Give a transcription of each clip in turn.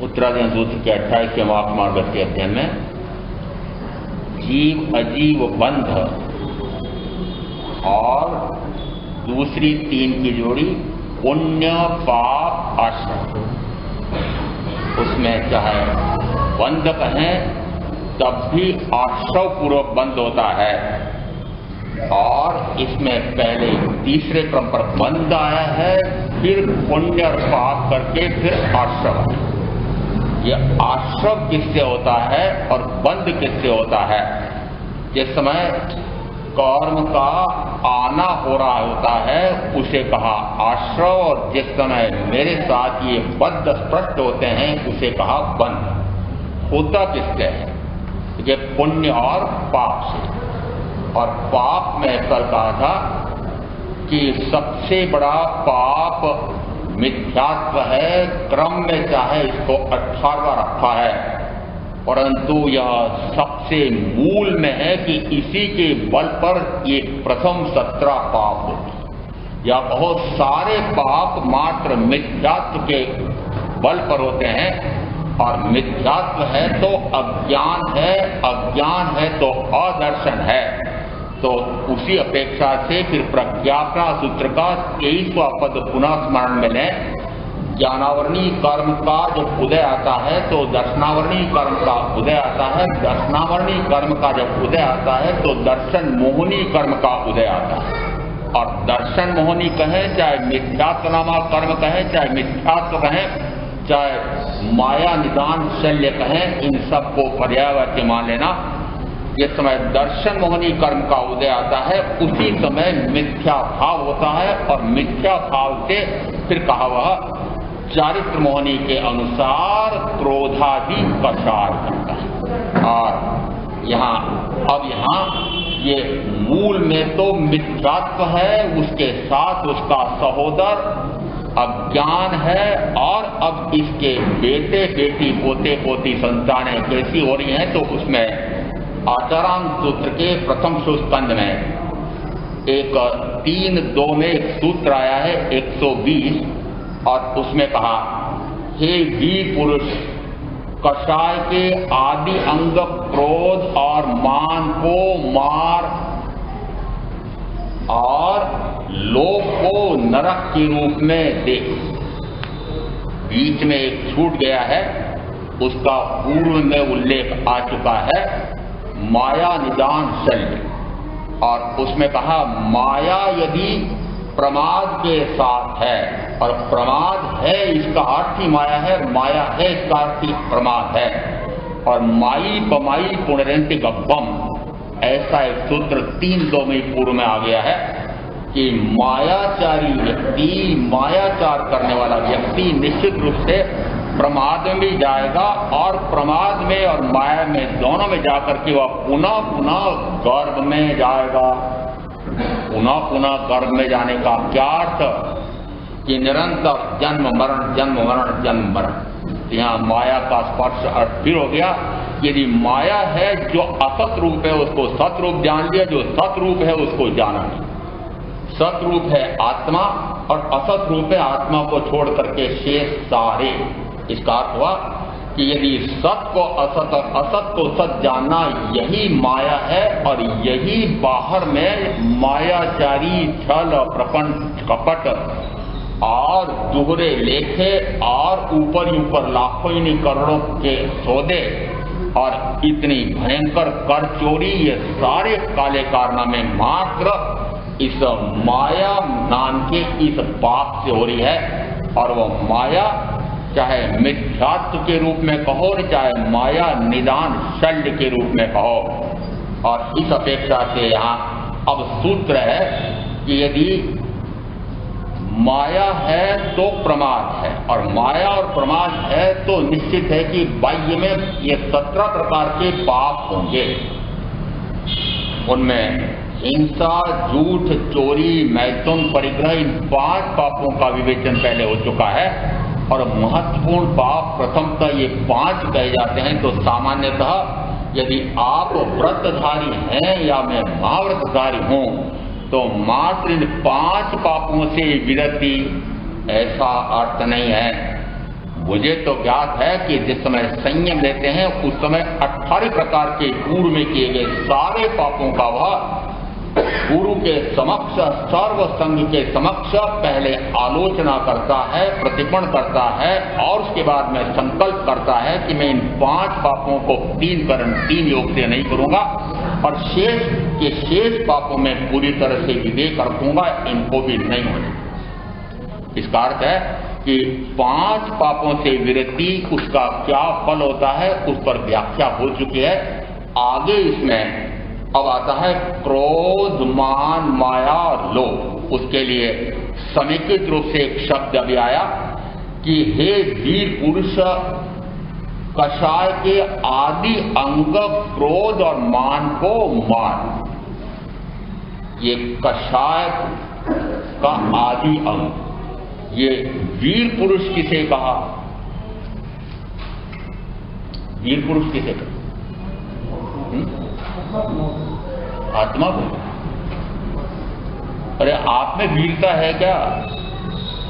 उत्तराधीन सूत्र के 28वें वाक्य मार्ग के अध्ययन में जीव अजीव बंध और दूसरी 3 की जोड़ी पुण्य पाप आश्रम, उसमें चाहे बंध कहें तब भी आश्रव पूर्वक बंध होता है, और इसमें पहले तीसरे क्रम पर बंध आया है, फिर पुण्य और पाप करके फिर आश्रव। यह आश्रव किससे होता है और बंध किससे होता है? जिस समय कर्म का आना हो रहा होता है उसे कहा आश्रव, और जिस समय मेरे साथ ये बद्ध स्पष्ट होते हैं उसे कहा बंध। होता किससे है? ये पुण्य और पाप से। और पाप में कल कहा था कि सबसे बड़ा पाप मिथ्यात्व है। क्रम में चाहे इसको 18वां रखा है, परंतु यह सबसे मूल में है कि इसी के बल पर ये प्रथम 17 पाप होते। या बहुत सारे पाप मात्र मिथ्यात्व के बल पर होते हैं, और मिथ्यात्व है तो अज्ञान है, अज्ञान है तो अदर्शन है। तो उसी अपेक्षा से फिर प्रज्ञापना सूत्र का 23वां पद पुनः स्मरण में लें। ज्ञानावरणी कर्म का जब उदय आता है तो दर्शनावरणी कर्म का उदय आता है, दर्शनावरणी कर्म का जब उदय आता है तो दर्शन मोहनी कर्म का उदय आता है। और दर्शन मोहनी कहें, चाहे मिथ्यात्व नामा कर्म कहें, चाहे मिथ्यात्व कहें, चाहे माया निदान शल्य कहें, इन सबको पर्यायवाची मान लेना। जिस समय दर्शन मोहनी कर्म का उदय आता है उसी समय मिथ्या भाव होता है, और मिथ्या भाव से फिर कहा वह चारित्र मोहनी के अनुसार क्रोधादि कषाय करता है। और यहाँ ये मूल में तो मिथ्यात्व है, उसके साथ उसका सहोदर अज्ञान है, और अब इसके बेटे बेटी पोते पोती संतानें कैसी हो रही हैं, तो उसमें आचारांग सूत्र के प्रथम सुस्कंद में एक 3:2 में एक सूत्र आया है 120, और उसमें कहा हे वीर पुरुष, कषाय के आदि अंग क्रोध और मान को मार, और लोक को नरक के रूप में देख। बीच में एक छूट गया है, उसका पूर्व में उल्लेख आ चुका है, माया निदान शल्य। और उसमें कहा माया यदि प्रमाद के साथ है, और प्रमाद है इसका अर्थ ही माया है, माया है इसका अर्थ ही प्रमाद है, और माई बमाई पुनरंति गब्बम, ऐसा एक सूत्र 3:2 में पूर्व में आ गया है कि मायाचारी व्यक्ति, मायाचार करने वाला व्यक्ति निश्चित रूप से प्रमाद में भी जाएगा, और प्रमाद में और माया में दोनों में जाकर के वह पुनः पुनः गर्भ में जाएगा। पुनः पुनः गर्भ में जाने का क्या अर्थ? कि निरंतर जन्म मरण जन्म मरण जन्म मरण। यहाँ माया का स्पर्श अर्थ फिर हो गया। यदि माया है जो असत रूप है उसको सत रूप जान लिया, जो सत रूप है उसको जाना नहीं। सत रूप है आत्मा, और असत रूप है आत्मा को छोड़ करके शेष सारे। इसका अर्थ हुआ कि यदि सत को असत और असत को सत जानना, यही माया है, और यही बाहर में मायाचारी छल प्रपंच कपट और दोहरे लेखे और ऊपर ही ऊपर लाखों ही नहीं करोड़ों के सौदे और इतनी भयंकर कर चोरी, ये सारे काले कारनामे मात्र इस माया नाम के इस पाप से हो रही है। और वो माया चाहे मिथ्यात्व के रूप में कहो, चाहे माया निदान शल्य के रूप में कहो। और इस अपेक्षा से यहाँ अब सूत्र है कि यदि माया है तो प्रमाद है, और माया और प्रमाद है तो निश्चित है कि बाह्य में ये 17 प्रकार के पाप होंगे। उनमें हिंसा, झूठ, चोरी, मैथुन, परिग्रह, इन 5 पापों का विवेचन पहले हो चुका है। और महत्वपूर्ण पाप प्रथमतः ये 5 कहे जाते हैं। तो सामान्यतः यदि आप व्रतधारी हैं या मैं महाव्रतधारी हूं, तो मात्र इन 5 पापों से विरति ऐसा अर्थ नहीं है। मुझे तो ज्ञात है कि जिस समय संयम लेते हैं उस समय 18 प्रकार के पूर्व में किए गए सारे पापों का वह गुरु के समक्ष, सर्व संघ के समक्ष पहले आलोचना करता है, प्रतिपण करता है और उसके बाद में संकल्प करता है कि मैं इन 5 पापों को 3 योग से नहीं करूंगा और शेष पापों में पूरी तरह से विवेक रखूंगा, इनको भी नहीं होने। इसका अर्थ है कि 5 पापों से विरति, उसका क्या फल होता है उस पर व्याख्या हो चुकी है। आगे इसमें अब आता है क्रोध, मान, माया और लोभ। उसके लिए समेकित रूप से एक शब्द अभी आया कि हे वीर पुरुष, कषाय के आदि अंग क्रोध और मान को मार। ये कषाय का आदि अंग, ये वीर पुरुष किसे कहा? वीर पुरुष किसे कहा? आत्मा को। अरे आप में वीरता है क्या?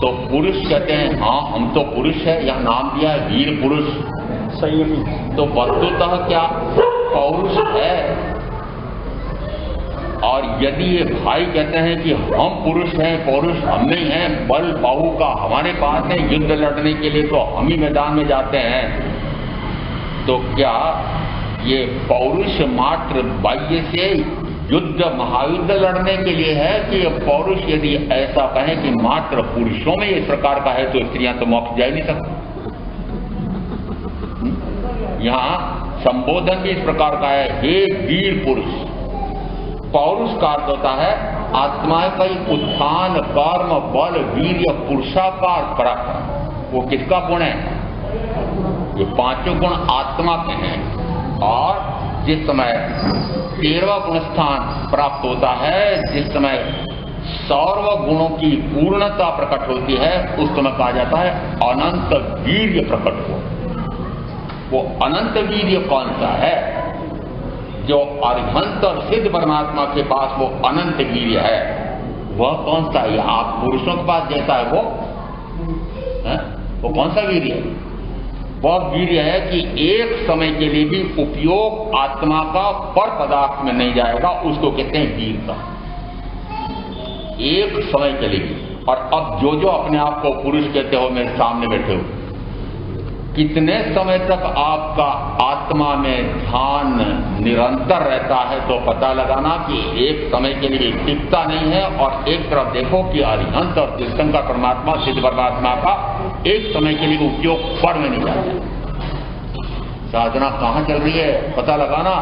तो पुरुष कहते हैं हाँ हम तो पुरुष है, यह नाम दिया है वीर पुरुष, संयमी। तो वस्तुतः क्या पौरुष है? और यदि ये भाई कहते हैं कि हम पुरुष हैं, पौरुष हम में ही हैं, बल बाहु का हमारे पास है, युद्ध लड़ने के लिए तो हम ही मैदान में जाते हैं, तो क्या ये पौरुष मात्र बाह्य से युद्ध महायुद्ध लड़ने के लिए है कि पौरुष यदि ऐसा कहें कि मात्र पुरुषों में इस प्रकार का है तो स्त्रियां तो मोक्ष जा ही नहीं सकती। यहां संबोधन भी इस प्रकार का है, हे वीर पुरुष। पौरुष का अर्थ होता है आत्मा का उत्थान, कर्म, बल, वीर्य, पुरुषाकार, पराक्रम। वो किसका गुण है? ये 5 गुण आत्मा के हैं। और जिस समय 13वां गुण स्थान प्राप्त होता है, जिस समय सर्व गुणों की पूर्णता प्रकट होती है, उस समय कहा जाता है अनंत वीर्य प्रकट हो। वो अनंत वीर्य कौन सा है? जो अरिहंत और सिद्ध परमात्मा के पास वो अनंत वीर्य है, वह कौन सा है? आप पुरुषों के पास जैसा है वो कौन सा वीर्य है? वह वीर्य है कि एक समय के लिए भी उपयोग आत्मा का पर पदार्थ में नहीं जाएगा, उसको कहते हैं वीरता। एक समय के लिए। और अब जो अपने आप को पुरुष कहते हो, मेरे सामने बैठे हो, कितने समय तक आपका आत्मा में ध्यान निरंतर रहता है तो पता लगाना कि एक समय के लिए टिकता नहीं है। और एक तरफ देखो कि अरिहंत और तीर्थंकर परमात्मा, सिद्ध परमात्मा का एक समय के लिए उपयोग पर में नहीं जाता। साधना कहां चल रही है पता लगाना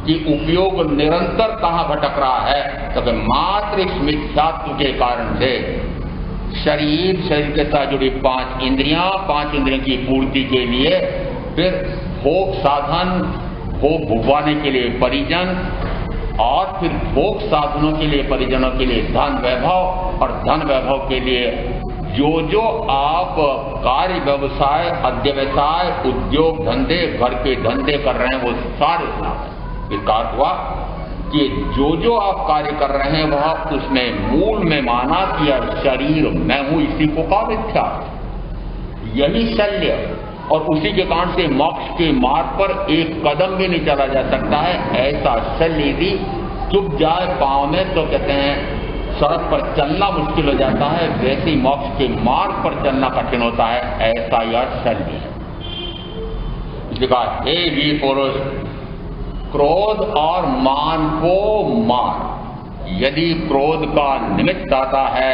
कि उपयोग निरंतर कहां भटक रहा है। तो मात्र इस मिथ्यात्व के कारण से शरीर के साथ जुड़ी 5 इंद्रियां की पूर्ति के लिए, फिर भोग साधन, भोग भुगवाने के लिए परिजन, और फिर भोग साधनों के लिए परिजनों के लिए धन वैभव, और धन वैभव के लिए जो आप कार्य व्यवसाय, अध्यवसाय, उद्योग धंधे, घर के धंधे कर रहे हैं वो सारे नाम है। इसका अर्थ हुआ कि जो आप कार्य कर रहे हैं वह उसमें मूल में माना कि शरीर मैं हूं, इसी को का मिथ्या, यही शल्य। और उसी के कारण से मोक्ष के मार्ग पर एक कदम भी नहीं चला जा सकता है। ऐसा शल्य यदि चुप जाए पांव में तो कहते हैं सड़क पर चलना मुश्किल हो जाता है, वैसे ही मोक्ष के मार्ग पर चलना कठिन होता है। ऐसा यह शल्य है। इसलिए कहा हे वीर पुरुष, क्रोध और मान को मार। यदि क्रोध का निमित्त आता है,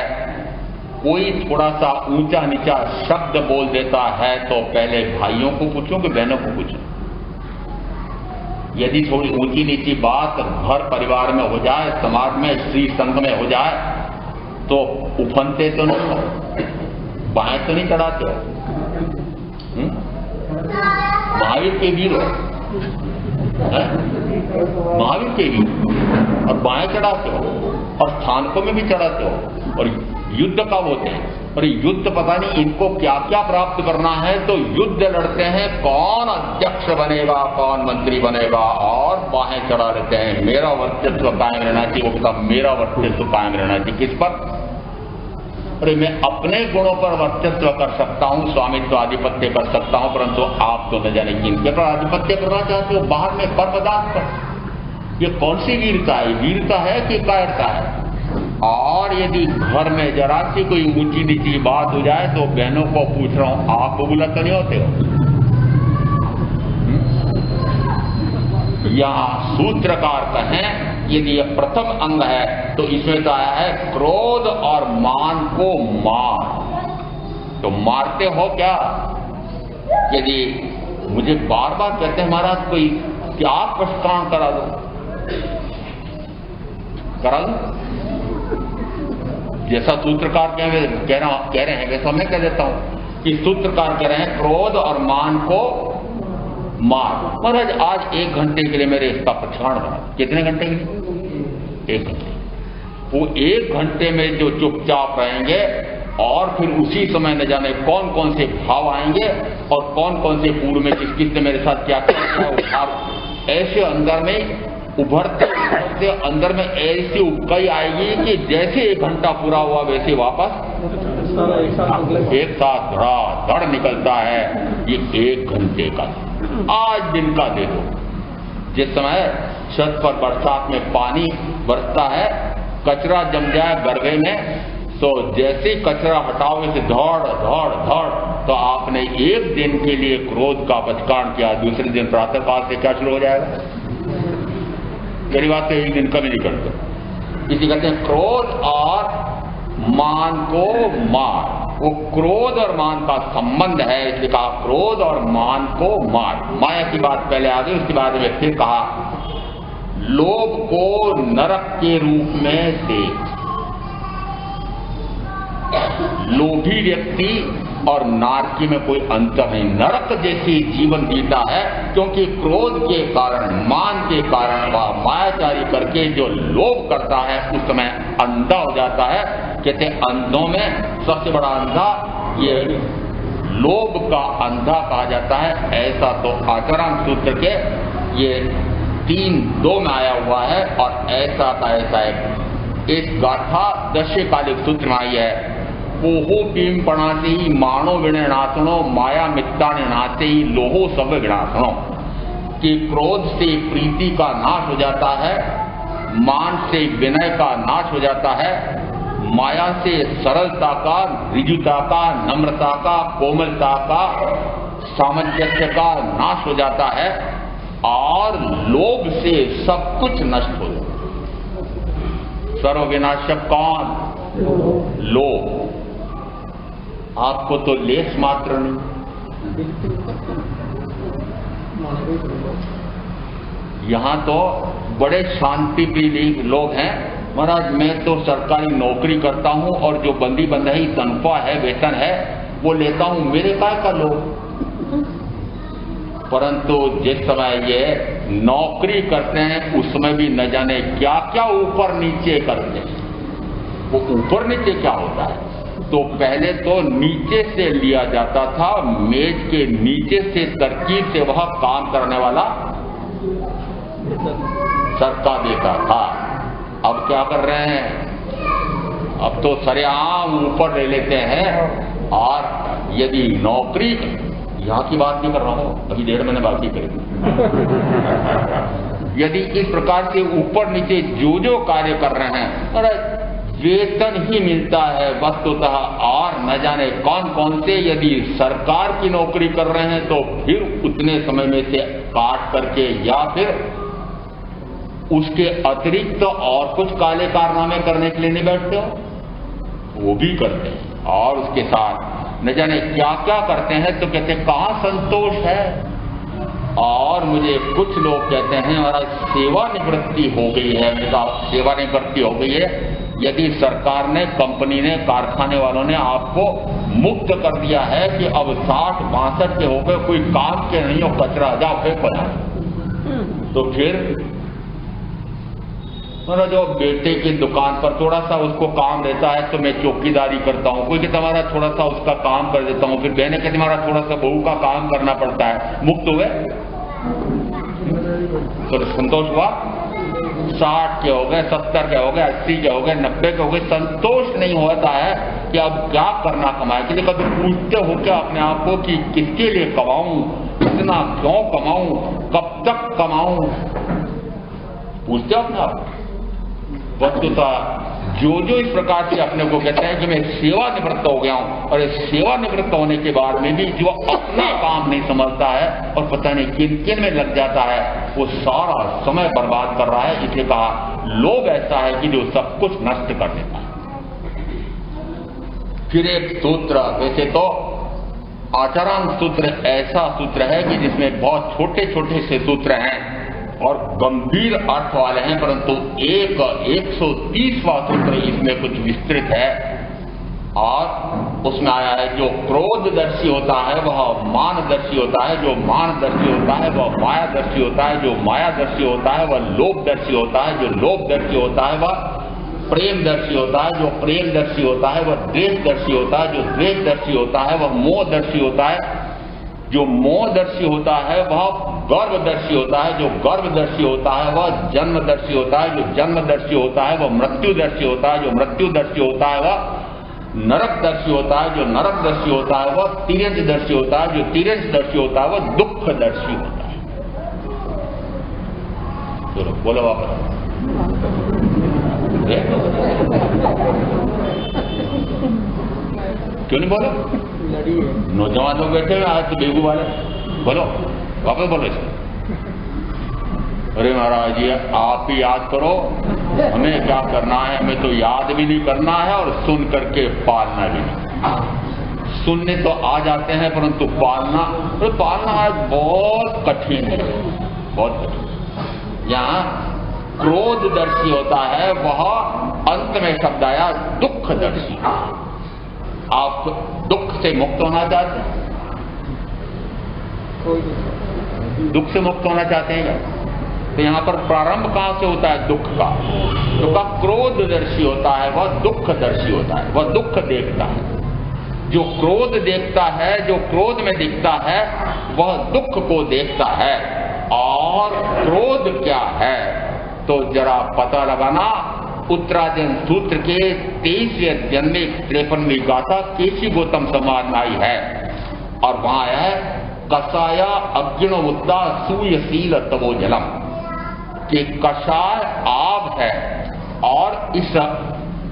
कोई थोड़ा सा ऊंचा नीचा शब्द बोल देता है तो पहले भाइयों को पूछो कि बहनों को पूछो। यदि थोड़ी ऊंची नीची बात घर परिवार में हो जाए, समाज में, स्त्री संघ में हो जाए, तो उफनते तो नहीं हो, बाएं तो नहीं चढ़ाते हो। महावीर के वीर हो, महावीर के वीर, और बाएं चढ़ाते हो, और स्थानकों में भी चढ़ाते हो। और युद्ध कब होते हैं? और युद्ध पता नहीं इनको क्या क्या प्राप्त करना है, तो युद्ध लड़ते हैं कौन अध्यक्ष बनेगा, कौन मंत्री बनेगा, और बाहें चढ़ा लेते हैं मेरा वर्चस्व कायम रहना चाहिए। वो कहता मेरा वर्चस्व कायम रहना चाहिए। किस पर? अरे मैं अपने गुणों पर वर्चस्व कर सकता हूं, स्वामित्व आधिपत्य कर सकता हूं, परंतु आप तो न जाने किनके पर आधिपत्य करना चाहते हो, बाहर में पर पदार्थ पर। ये कौन सी वीरता है? वीरता है कि कायरता है? और यदि घर में जरा सी कोई ऊंची नीची बात हो जाए तो बहनों को पूछ रहा हूं, आप बबूला तो नहीं होते हो? यहां सूत्रकार कहें यदि यह प्रथम अंग है तो इसमें तो आया है क्रोध और मान को मार। तो मारते हो क्या? यदि मुझे बार बार कहते हैं महाराज कोई क्या प्रस्थान करा दो, करा दो, जैसा सूत्रकार कह रहे हैं वैसा मैं कह देता हूं कि सूत्रकार कह रहे हैं क्रोध और मान को मार। महाराज आज 1 घंटे के लिए मेरे इसका प्रक्षारण बना। कितने घंटे के लिए? 1 घंटे। वो 1 घंटे में जो चुपचाप रहेंगे और फिर उसी समय न जाने कौन कौन से भाव आएंगे और कौन कौन से पूर्व में किस किस ने मेरे साथ क्या क्या भाव ऐसे अंदर में उभरते अंदर में ऐसी उपकई आएगी कि जैसे 1 घंटा पूरा हुआ वैसे वापस एक साथ धड़ निकलता है। ये 1 घंटे का आज दिन का देखो, जिस समय छत पर बरसात में पानी बरसता है, कचरा जम जाए गरबे में, तो जैसे ही कचरा हटाओगे तो धड़ तो आपने 1 दिन के लिए क्रोध का बचकान किया, दूसरे दिन प्रातः काल से क्या शुरू हो जाएगा? मेरी बात तो 1 दिन कभी नहीं करते। इसी कहते हैं क्रोध और मान को मार। वो क्रोध और मान का संबंध है, इसलिए कहा क्रोध और मान को मार। माया की बात पहले आ गई, उसके बाद में फिर कहा लोभ को नरक के रूप में देख। लोभी व्यक्ति और नारकी में कोई अंतर नहीं, नरक जैसी जीवन जीता है, क्योंकि क्रोध के कारण, मान के कारण वह मायाचारी करके जो लोभ करता है उस समय अंधा हो जाता है। कहते अंधों में सबसे बड़ा अंधा ये लोभ का अंधा कहा जाता है। ऐसा तो आचरण सूत्र के ये 3:2 में आया हुआ है और ऐसा का ऐसा है। इस गाथा दशकालिक सूत्र में आई है, पोहो टीम पणाते ही मानो विनाशनो माया मित्ता नाते ही लोहो सब विनाशनो। कि क्रोध से प्रीति का नाश हो जाता है, मान से विनय का नाश हो जाता है, माया से सरलता का, ऋजुता का, नम्रता का, कोमलता का, सामंजस्य का नाश हो जाता है और लोभ से सब कुछ नष्ट हो जाता है। सर्वविनाशक कौन? लोभ। आपको तो लेस मात्र नहीं। यहां तो बड़े शांति प्रिय लोग हैं। महाराज मैं तो सरकारी नौकरी करता हूं और जो बंदी बंधाई तनख्वाह है, वेतन है, वो लेता हूं, मेरे काय का लोग। परंतु जिस समय ये नौकरी करते हैं उस समय भी न जाने क्या क्या ऊपर नीचे करते हैं। वो ऊपर नीचे क्या होता है? तो पहले तो नीचे से लिया जाता था, मेज के नीचे से तरकीब से वह काम करने वाला सरका देता था। अब क्या कर रहे हैं? अब तो सरेआम ऊपर ले लेते हैं। और यदि नौकरी, यहां की बात नहीं कर रहा हूं, अभी 1.5 महीने बाकी करेंगे। यदि इस प्रकार से ऊपर नीचे जो कार्य कर रहे हैं और वेतन ही मिलता है वस्तुतः, और न जाने कौन कौन से, यदि सरकार की नौकरी कर रहे हैं तो फिर उतने समय में से काट करके या फिर उसके अतिरिक्त तो और कुछ काले कारनामे करने के लिए नहीं बैठते हो, वो भी करते हैं और उसके साथ न जाने क्या क्या करते हैं। तो कहते हैं कहां संतोष है। और मुझे कुछ लोग कहते हैं हमारा सेवानिवृत्ति हो गई है, मेरा सेवानिवृत्ति हो गई है। यदि सरकार ने, कंपनी ने, कारखाने वालों ने आपको मुक्त कर दिया है कि अब 60-62 के हो गए, कोई काम के नहीं हो, कचरा जाओ फेंक बना, तो फिर मेरा जो बेटे की दुकान पर थोड़ा सा उसको काम रहता है तो मैं चौकीदारी करता हूँ, कोई कहता हमारा थोड़ा सा उसका काम कर देता हूँ, फिर बहने कहती हमारा थोड़ा सा बहू का काम करना पड़ता है, मुक्त हुए तो संतोष हुआ। 60 के हो गए, 70 के हो गए, 80 के हो गए, 90 के हो गए, संतोष नहीं होता है कि अब क्या करना कमाए। कि कभी पूछते हो क्या अपने आप को कि किसके लिए कमाऊं, इतना क्यों कमाऊं, कब तक कमाऊं? पूछते हो अपने आप? वस्तुतः जो इस प्रकार से अपने को कहते हैं कि मैं सेवानिवृत्त हो गया हूं, और इस सेवानिवृत्त होने के बाद में भी जो अपना काम नहीं समझता है और पता नहीं किन किन में लग जाता है, वो सारा समय बर्बाद कर रहा है। इसलिए कहा लोभ ऐसा है कि जो सब कुछ नष्ट कर देता है। फिर एक सूत्र, वैसे तो आचरण सूत्र ऐसा सूत्र है कि जिसमें बहुत छोटे छोटे से सूत्र हैं और गंभीर अर्थ वाले हैं, परंतु 130वां सूत्र इसमें कुछ विस्तृत है। और उसमें आया है जो क्रोधदर्शी होता है वह मानदर्शी होता है, जो मानदर्शी होता है वह मायादर्शी होता है, जो मायादर्शी होता है वह लोभदर्शी होता है, जो लोभदर्शी होता है वह प्रेमदर्शी होता है, जो प्रेमदर्शी होता है वह द्वेषदर्शी होता है, जो द्वेषदर्शी होता है वह मोहदर्शी होता है, जो मोहदर्शी होता है वह गर्भदर्शी होता है, जो गर्भदर्शी होता है वह जन्मदर्शी होता है, जो जन्मदर्शी होता है वह मृत्युदर्शी होता है, जो मृत्युदर्शी होता है वह नरकदर्शी होता है, जो नरकदर्शी होता है वह तिर्यंचदर्शी होता है, जो तिर्यंचदर्शी होता है वह दुखदर्शी होता है। चलो बोलो वापस। क्यों नहीं बोलो? नौजवान लोग बैठे हुए आज तो बेगू वाले, बोलो वापस बोलो इसको। अरे महाराज जी आप ही याद करो, हमें क्या करना है? हमें तो याद भी नहीं करना है और सुन करके पालना भी नहीं। सुनने तो आ जाते हैं परंतु पालना, तो पालना आज बहुत कठिन है, बहुत कठिन। यहाँ क्रोधदर्शी होता है वह अंत में शब्द आया दुखदर्शी। आप दुख से मुक्त होना चाहते हैं? दुख से मुक्त होना चाहते हैं क्या? तो यहाँ पर प्रारंभ कहां से होता है? दुख का। तो का क्रोधदर्शी होता है वह दुखदर्शी होता है, वह दुख देखता है। जो क्रोध देखता है, जो क्रोध में दिखता है वह दुख को देखता है। और क्रोध क्या है तो जरा पता लगाना। उत्तरायण सूत्र के 23वें अध्याय में 53वीं गाथा केशी गौतम संवाद में आई है, और वहां है कषाया अग्निनो मुद्दा सूयशील तवो जलम, कि कषाय आग है और इस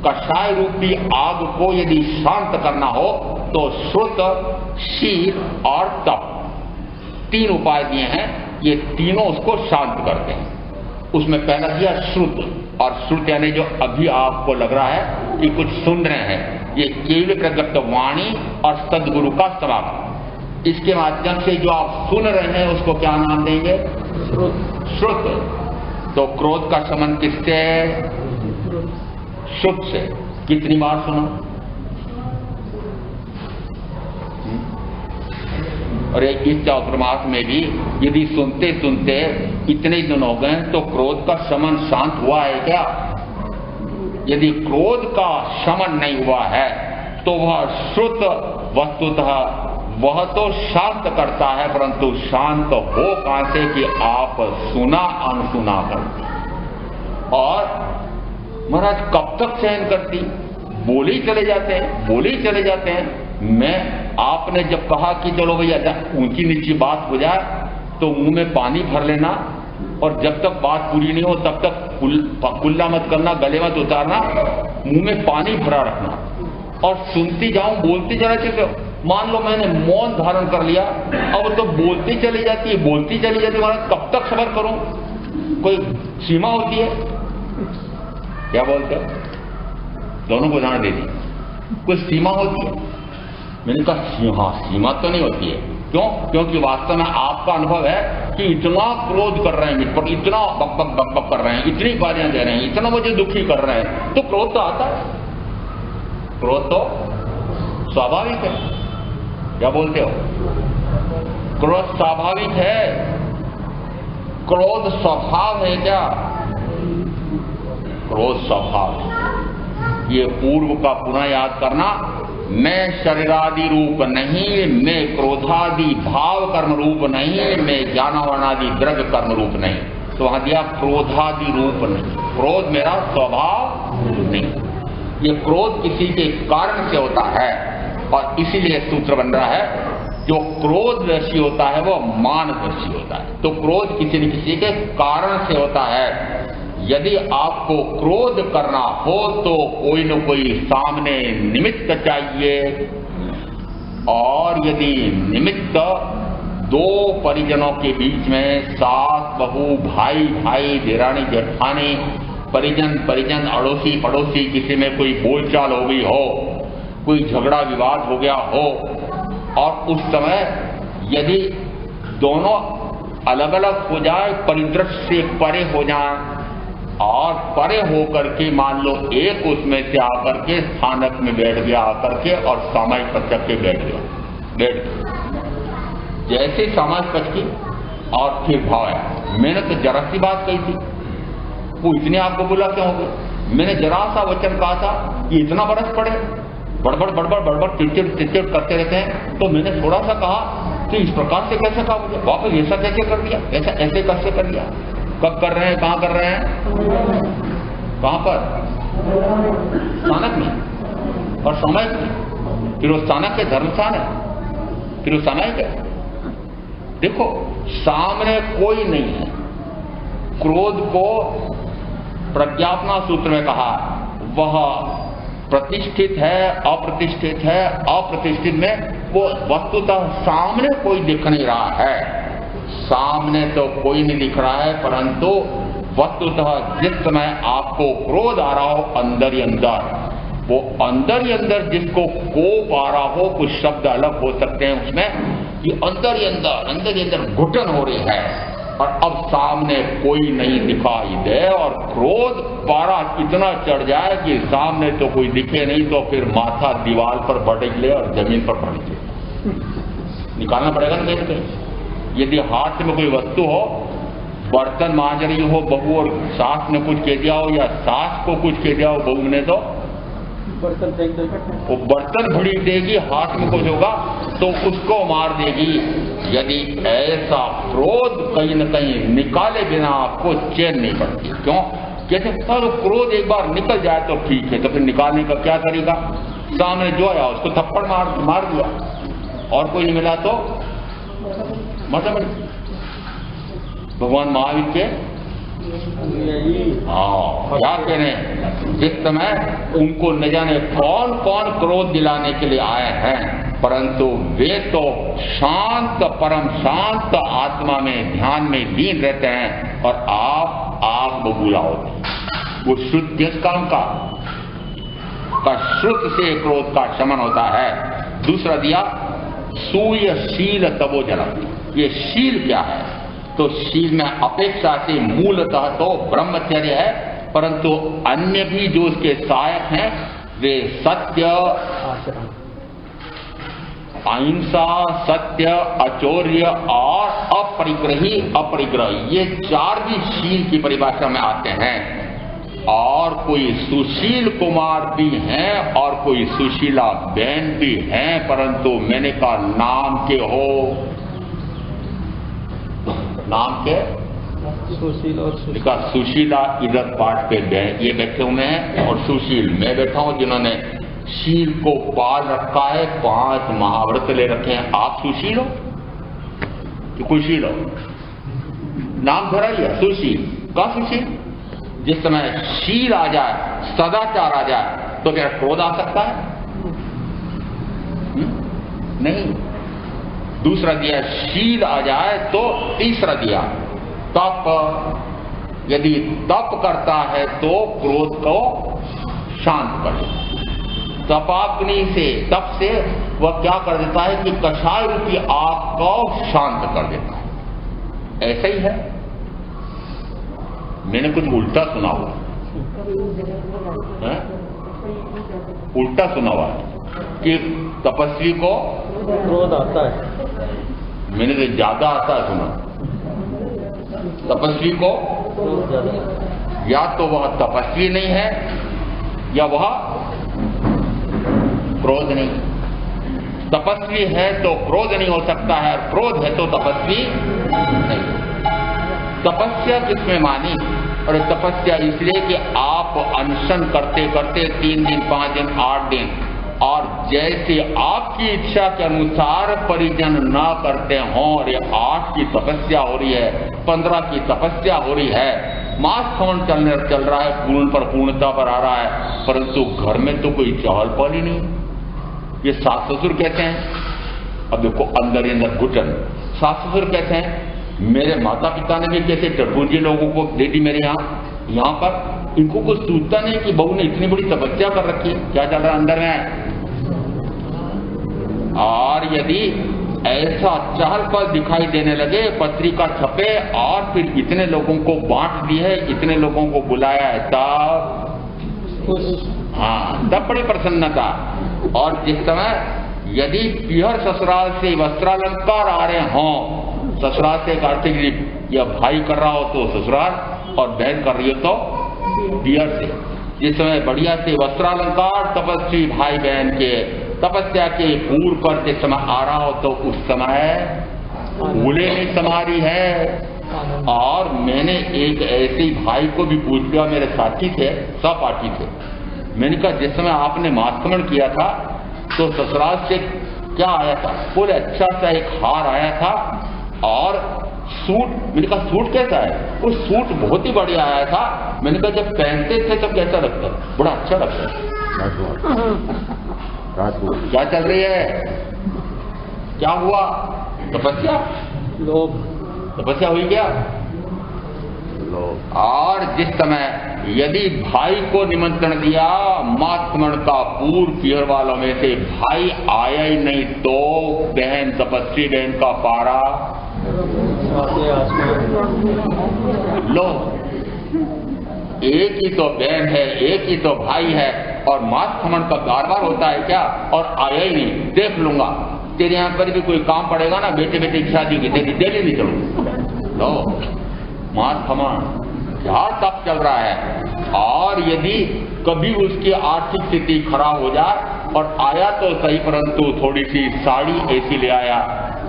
कषाय रूपी आग को यदि शांत करना हो तो श्रुत, शील और तप, 3 उपाय दिए हैं। ये तीनों उसको शांत करते हैं। उसमें पहला दिया श्रुत, और श्रुत यानी जो अभी आपको लग रहा है कि कुछ सुन रहे हैं, ये केवल प्रगट वाणी और सदगुरु का समागम। इसके माध्यम से जो आप सुन रहे हैं उसको क्या नाम देंगे? श्रुत। तो क्रोध का शमन किससे है? श्रुत से। कितनी बार सुना? और इस चातुर्मास में भी यदि सुनते सुनते इतने दिन हो गए तो क्रोध का शमन शांत हुआ है क्या? यदि क्रोध का शमन नहीं हुआ है तो वह श्रुत वस्तुतः वह तो शांत करता है, परंतु शांत हो कहां से कि आप सुना अनसुना करते। और महाराज कब तक सहन करती? बोले ही चले जाते हैं, बोले ही चले जाते हैं। मैं आपने जब कहा कि चलो भैया ऊंची नीची बात हो जाए तो मुंह में पानी भर लेना, और जब तक बात पूरी नहीं हो तब तक कुल्ला मत करना, गले मत उतारना, मुंह में पानी भरा रखना और सुनती जाऊं, बोलती चला चलो। मान लो मैंने मौन धारण कर लिया, अब तो बोलती चली जाती है, बोलती चली जाती है। महाराज कब तक सबर करूं? कोई सीमा होती है? क्या बोलते हो? दोनों को उदाहरण दे दी। कोई सीमा होती है? मैंने कहा सीमा तो नहीं होती है। क्यों? क्योंकि वास्तव में आपका अनुभव है कि इतना क्रोध कर रहे हैं मुझ पर, इतना बक बक कर रहे हैं, इतनी गालियां दे रहे हैं, इतना मुझे दुखी कर रहे हैं, तो क्रोध तो आता है। क्रोध तो स्वाभाविक है। क्या बोलते हो? क्रोध स्वाभाविक है। क्रोध स्वभाव है क्या? क्रोध स्वभाव। ये पूर्व का पुनः याद करना। मैं शरीरादि रूप नहीं, मैं क्रोधादि भाव कर्म रूप नहीं, मैं ज्ञानावरणादि द्रव्य कर्म रूप नहीं। तो वहां दिया क्रोधादि रूप नहीं, क्रोध मेरा स्वभाव नहीं। ये क्रोध किसी के कारण से होता है, और इसीलिए सूत्र बन रहा है जो क्रोधदर्शी होता है वो मानदर्शी होता है। तो क्रोध किसी न किसी के कारण से होता है। यदि आपको क्रोध करना हो तो कोई न कोई सामने निमित्त चाहिए, और यदि निमित्त दो परिजनों के बीच में सास बहू, भाई भाई, देरानी जेठानी, परिजन अड़ोसी पड़ोसी, किसी में कोई बोलचाल हो गई हो, कोई झगड़ा विवाद हो गया हो, और उस समय यदि दोनों अलग अलग हो जाए, परिदृश्य से परे हो जाए, और परे होकर के मान लो एक उसमें से आकर के स्थानक में बैठ गया आकर के, और सामाजिक पचक के बैठ गया, जैसे सामाजिक पच की और फिर भाव है। मैंने तो जरा सी बात कही थी, वो इतने आपको बोला क्यों हो गया? मैंने जरा सा वचन कहा था, ये इतना बरस पड़े, बड़बड़ चिड़चिड़ करते रहते हैं। तो मैंने थोड़ा सा कहा कि इस प्रकार से कैसे कहा मुझे, वापस ऐसा कैसे कर दिया, ऐसा ऐसे कैसे कर दिया, कब कर रहे हैं, कहाँ कर रहे हैं, कहाँ पर, स्थानक में और सामायिक में। फिर वो स्थानक के धर्म स्थान है, फिर वो सामायिक है। देखो सामने कोई नहीं है। क्रोध को प्रज्ञापना सूत्र में कहा वह प्रतिष्ठित है, अप्रतिष्ठित है। अप्रतिष्ठित में वो वस्तुतः सामने कोई दिख नहीं रहा है, सामने तो कोई नहीं दिख रहा है, परंतु वस्तुतः जिस समय आपको क्रोध आ रहा हो अंदर ही अंदर, वो अंदर ही अंदर जिसको कोप आ रहा हो, कुछ शब्द अलग हो सकते हैं उसमें, कि अंदर ही अंदर घुटन हो रही है, और अब सामने कोई नहीं दिखाई दे, और क्रोध पारा इतना चढ़ जाए कि सामने तो कोई दिखे नहीं, तो फिर माथा दीवार पर बढ़ ले और जमीन पर पड़ जाए, निकालना पड़ेगा ना कहीं कहीं। यदि हाथ में कोई वस्तु हो, बर्तन मांज रही हो बहू और सास ने कुछ कह दिया हो, या सास को कुछ कह दिया हो बहू ने, तो वो बर्तन भिड़ी देगी, हाथ में कुछ होगा तो उसको मार देगी। यदि ऐसा क्रोध कहीं न कहीं निकाले बिना आपको चैन नहीं पड़ती। क्यों? कहते सर क्रोध एक बार निकल जाए तो ठीक है, तो फिर निकालने का क्या तरीका? सामने जो आया उसको थप्पड़ मार दिया, और कोई नहीं मिला तो मतलब भगवान महावीर के क्या कह रहे हैं, जिस समय उनको न जाने कौन कौन क्रोध दिलाने के लिए आए हैं, परंतु वे तो शांत, परम शांत आत्मा में ध्यान में लीन रहते हैं, और आप बबूला होते हैं। वो श्रुत जिस काम का श्रुत से क्रोध का शमन होता है। दूसरा दिया सूयशील तबो जलम। ये शील क्या है? तो शील में अपेक्षा से मूलतः तो ब्रह्मचर्य है, परंतु अन्य भी जो उसके सहायक हैं वे सत्य, अहिंसा, सत्य, अचौर्य और अपरिग्रह, ये चार भी शील की परिभाषा में आते हैं। और कोई सुशील कुमार भी हैं और कोई सुशीला बहन भी हैं, परंतु मैंने कहा नाम के हो, नाम के सुशील और सुशीला इधर पाठ पे ये बैठे हुए हैं, और सुशील मैं बैठा हूं जिन्होंने शील को पाल रखा है, 5 महाव्रत ले रखे हैं। आप सुशील हो कि कुशील हो? नाम धरा लिया सुशील का। सुशील जिस समय शील आ जाए, सदाचार आ जाए, तो क्या क्रोध आ सकता है? नहीं। दूसरा दिया शील आ जाए तो तीसरा दिया तप। यदि तप करता है तो क्रोध को शांत कर देता। तपाग्नि से, तप से वह क्या कर देता है कि कषाय रूपी आग को शांत कर देता है। ऐसा ही है। मैंने कुछ उल्टा सुना हुआ है? उल्टा सुना हुआ है कि तपस्वी को क्रोध आता है। मैंने तो ज्यादा आता है सुना। तपस्वी को या तो वह तपस्वी नहीं है या वह क्रोध नहीं। तपस्वी है तो क्रोध नहीं हो सकता है, और क्रोध है तो तपस्वी नहीं। तपस्या किसमें मानी? और तपस्या इसलिए कि आप अनशन करते करते 3 दिन 5 दिन 8 दिन, और जैसे आपकी इच्छा के अनुसार परिजन ना करते हों, और ये 8 की तपस्या हो रही है, 15 की तपस्या हो रही है, मास खमन चल रहा है, पूर्ण पर पूर्णता पर आ रहा है, परंतु घर में तो कोई चहल पहल ही नहीं। ये सास ससुर कहते हैं, अब देखो अंदर ही अंदर घुटन, सास ससुर कहते हैं, मेरे माता पिता ने भी कैसे टरबूजी लोगों को दे दी मेरे यहाँ पर, इनको कुछ सूझता नहीं कि बहू ने इतनी बड़ी तपस्या कर रखी है, क्या चल रहा है अंदर में। और यदि ऐसा चहल पहल दिखाई देने लगे, पत्रिका छपे और फिर इतने लोगों को बांट दी है, इतने लोगों को बुलाया है, तब हाँ तब बड़ी प्रसन्नता। और जिस समय यदि पिहर ससुराल से वस्त्रालंकार आ रहे हों, ससुराल से एक आर्थिक या भाई कर रहा हो तो ससुराल, और बहन कर रही हो तो पिहर से, जिस समय बढ़िया से वस्त्रालंकार तपस्वी भाई बहन के तपस्या के पूर्व पर जिस समय आ रहा हो तो उस समय फूले नहीं समारी है। और मैंने एक ऐसे भाई को भी पूछ लिया, मेरे साथी थे, सहपाठी थे, मैंने कहा जिस समय आपने मातमण किया था तो ससुराल से क्या आया था? बोले अच्छा सा एक हार आया था और सूट। मैंने कहा सूट कैसा है? वो सूट बहुत ही बढ़िया आया था। मैंने कहा जब पहनते थे तब कैसा लगता है? बड़ा अच्छा लगता है। क्या चल रही है? क्या हुआ? तपस्या, लोभ, तपस्या हुई क्या? और जिस समय यदि भाई को निमंत्रण दिया मातमण का पूर्व पिहर वालों में से भाई आया ही नहीं तो बहन तपस्वी बहन का पारा लो, एक ही तो बहन है, एक ही तो भाई है, और मात खमन का बार होता है क्या? और आया ही नहीं, देख लूंगा, तेरे यहाँ पर भी कोई काम पड़ेगा ना, बेटे बेटे की शादी की, तेरी दिल्ली नहीं चलूंगा। लो मात खमन, क्या तप चल रहा है। और यदि कभी उसकी आर्थिक स्थिति खराब हो जाए और आया तो सही, परंतु थोड़ी सी साड़ी ऐसी ले आया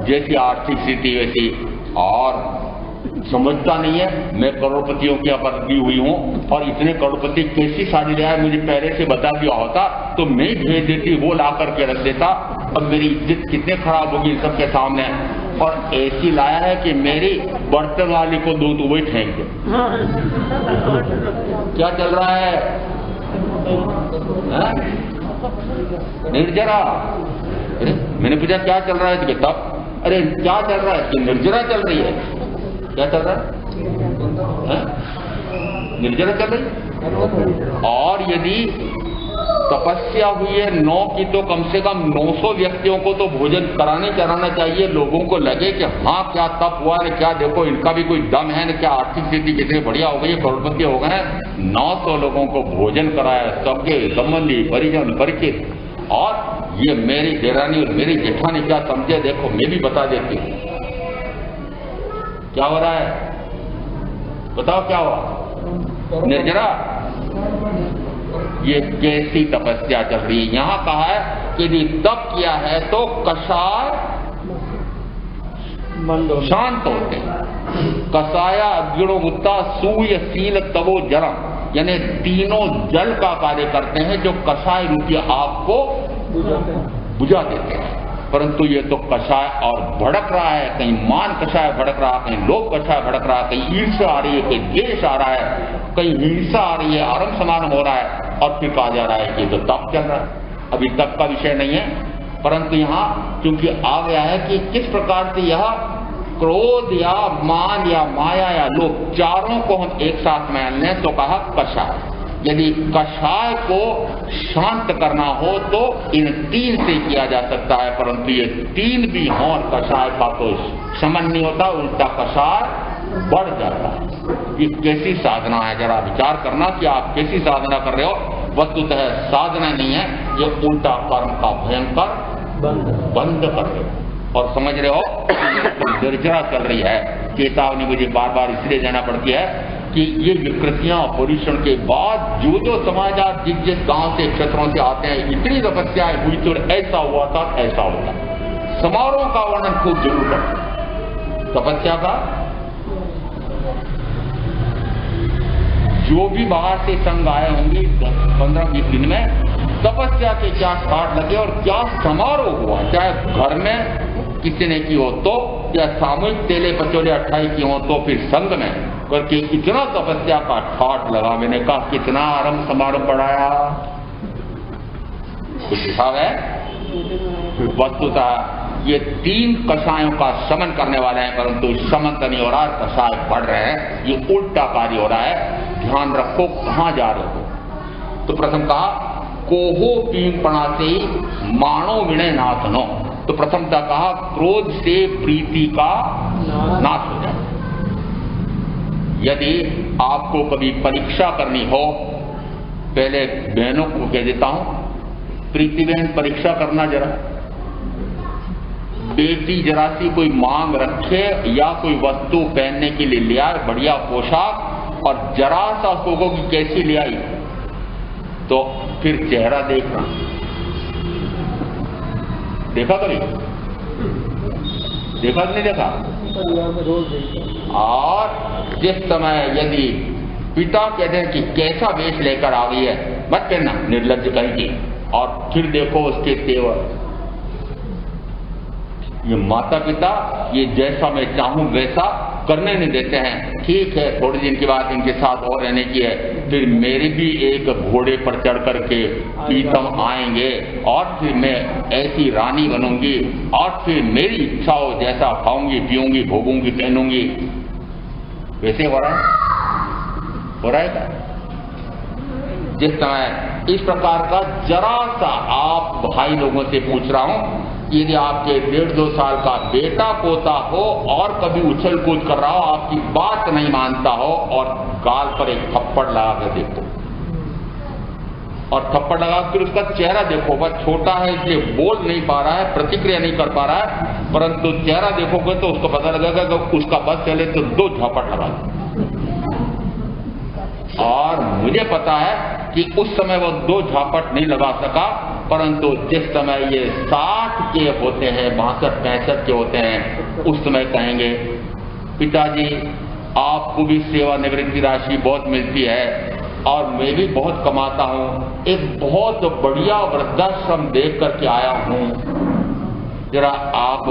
जैसी आर्थिक स्थिति वैसी, और समझता नहीं है मैं करोड़पतियों के यहाँ पर दी हुई हूँ और इतने करोड़पति कैसी साड़ी ले आया, मुझे पहले से बता दिया होता तो मैं ही भेज देती, वो ला करके रख देता। अब मेरी इज्जत कितने खराब होगी सबके सामने। और ऐसी लाया है कि मेरी बर्तन वाली को दूध वही फेंक दे। क्या चल रहा है? निर्जरा। अरे मैंने पूछा क्या चल रहा है? तब अरे क्या चल रहा है कि निर्जरा चल रही है। क्या चल रहा है? निर्जरा चल रही। और यदि तपस्या हुई है 9 की तो कम से कम 900 व्यक्तियों को तो भोजन कराना चाहिए। लोगों को लगे कि हाँ क्या तप हुआ है, क्या देखो इनका भी कोई दम है न, क्या आर्थिक स्थिति कितनी बढ़िया हो गई, करोड़पति हो गए। 900 लोगों को भोजन कराया, सबके संबंधी परिजन परिचित। और ये मेरी देरानी और मेरी जेठानी क्या समझे, देखो मैं भी बता देती हूँ क्या हो रहा है। बताओ क्या हुआ? निर्जरा। ये कैसी तपस्या चल रही है? यहां कहा है कि यदि तप किया है तो कषाय शांत होते हैं। कषाया अग्निणो उत्ता सूय शील तवो जरम, यानी तीनों जल का कार्य करते हैं जो कषाय रूपी आग को बुझा देते हैं। परंतु ये तो कषाय और भड़क रहा है, कहीं मान कषाय भड़क रहा है, कहीं लोभ कषाय भड़क रहा है, कहीं ईर्ष्या आ रही है, कहीं द्वेष आ रहा है, कहीं हिंसा आ रही है, आरंभ समान हो रहा है। और फिर कहा जा रहा है कि तो तप चल रहा है। अभी तप का विषय नहीं है, परंतु यहाँ क्योंकि आ गया है कि किस प्रकार से यह क्रोध या मान या माया या लोभ चारों को हम एक साथ मान लें तो कहा कषाय। यदि कषाय को शांत करना हो तो इन 3 से किया जा सकता है, परंतु ये 3 भी हों और कषाय का तो शमन नहीं होता, उल्टा कषाय बढ़ जाता है। ये कैसी साधना है? जरा विचार करना कि आप कैसी साधना कर रहे हो। वस्तुतः साधना नहीं है, ये उल्टा कर्म का भयंकर बंद कर रहे हो और समझ रहे हो निर्जरा चल रही है। चेतावनी मुझे बार बार इसलिए देना पड़ती है कि ये विकृतियां परीक्षण के बाद जो समाचार जिस गांव से क्षेत्रों से आते हैं, इतनी तपस्याएं हुई तो ऐसा हुआ था, ऐसा होता। समारोह का वर्णन खूब जरूर करें तपस्या का। जो भी बाहर से संघ आए होंगे 15-20 दिन में, तपस्या के क्या ठाट लगे और क्या समारोह हुआ, चाहे घर में किसी ने की हो तो, या सामूहिक तेले पचोले 28 की हो तो, फिर संघ में करके इतना तपस्या का ठाट लगा। मैंने कहा कितना आरंभ समारोह बढ़ाया, कुछ हिसाब है। वस्तुतः ये 3 कषायों का शमन करने वाले हैं, परंतु शमन तो नहीं हो रहा, कषाय बढ़ रहे हैं, ये उल्टा कार्य हो रहा है। ध्यान रखो कहां जा रहे हो। तो प्रथम कहा कोहो पीपणा से मानो विनय नाथनो। तो प्रथमतः कहा क्रोध से प्रीति का नाश हो जाए। यदि आपको कभी परीक्षा करनी हो, पहले बहनों को कह देता हूं, प्रीति बहन परीक्षा करना जरा, बेटी जरा सी कोई मांग रखे या कोई वस्तु पहनने के लिए ले आए, बढ़िया पोशाक, और जरा सा सोचो कि कैसी ले आई, तो फिर चेहरा देखना। देखा कभी? देखा कि नहीं देखा? और जिस समय यदि पिता कहते हैं कि कैसा वेश लेकर आ गई है, मत कहना निर्लज्ज कहीं की, और फिर देखो उसके तेवर। ये माता पिता ये जैसा मैं चाहूं वैसा करने नहीं देते हैं। ठीक है, थोड़े दिन की बात इनके साथ और रहने की है, फिर मेरे भी एक घोड़े पर चढ़ करके प्रीतम आएंगे और फिर मैं ऐसी रानी बनूंगी और फिर मेरी इच्छा हो जैसा खाऊंगी, पीऊंगी, भोगूंगी, पहनूंगी। वैसे हो रहा है क्या? जिस समय इस प्रकार का जरा सा आप भाई लोगों से पूछ रहा हूं, यदि आपके 1.5-2 साल का बेटा पोता हो और कभी उछल कूद कर रहा हो, आपकी बात नहीं मानता हो, और गाल पर एक थप्पड़ लगा कर देखो, और थप्पड़ लगा फिर उसका चेहरा देखो। वह छोटा है इसलिए बोल नहीं पा रहा है, प्रतिक्रिया नहीं कर पा रहा है, परंतु चेहरा देखोगे तो उसको पता लगेगा कि उसका बस चले तो 2 झापट लगा दो। और मुझे पता है कि उस समय वो 2 झापट नहीं लगा सका, परंतु जिस समय ये 60 के होते हैं, 62-65 के होते हैं, उस समय कहेंगे पिताजी आपको भी सेवानिवृत्ति राशि बहुत मिलती है और मैं भी बहुत कमाता हूं, एक बहुत बढ़िया वृद्धाश्रम देख करके आया हूं, जरा आप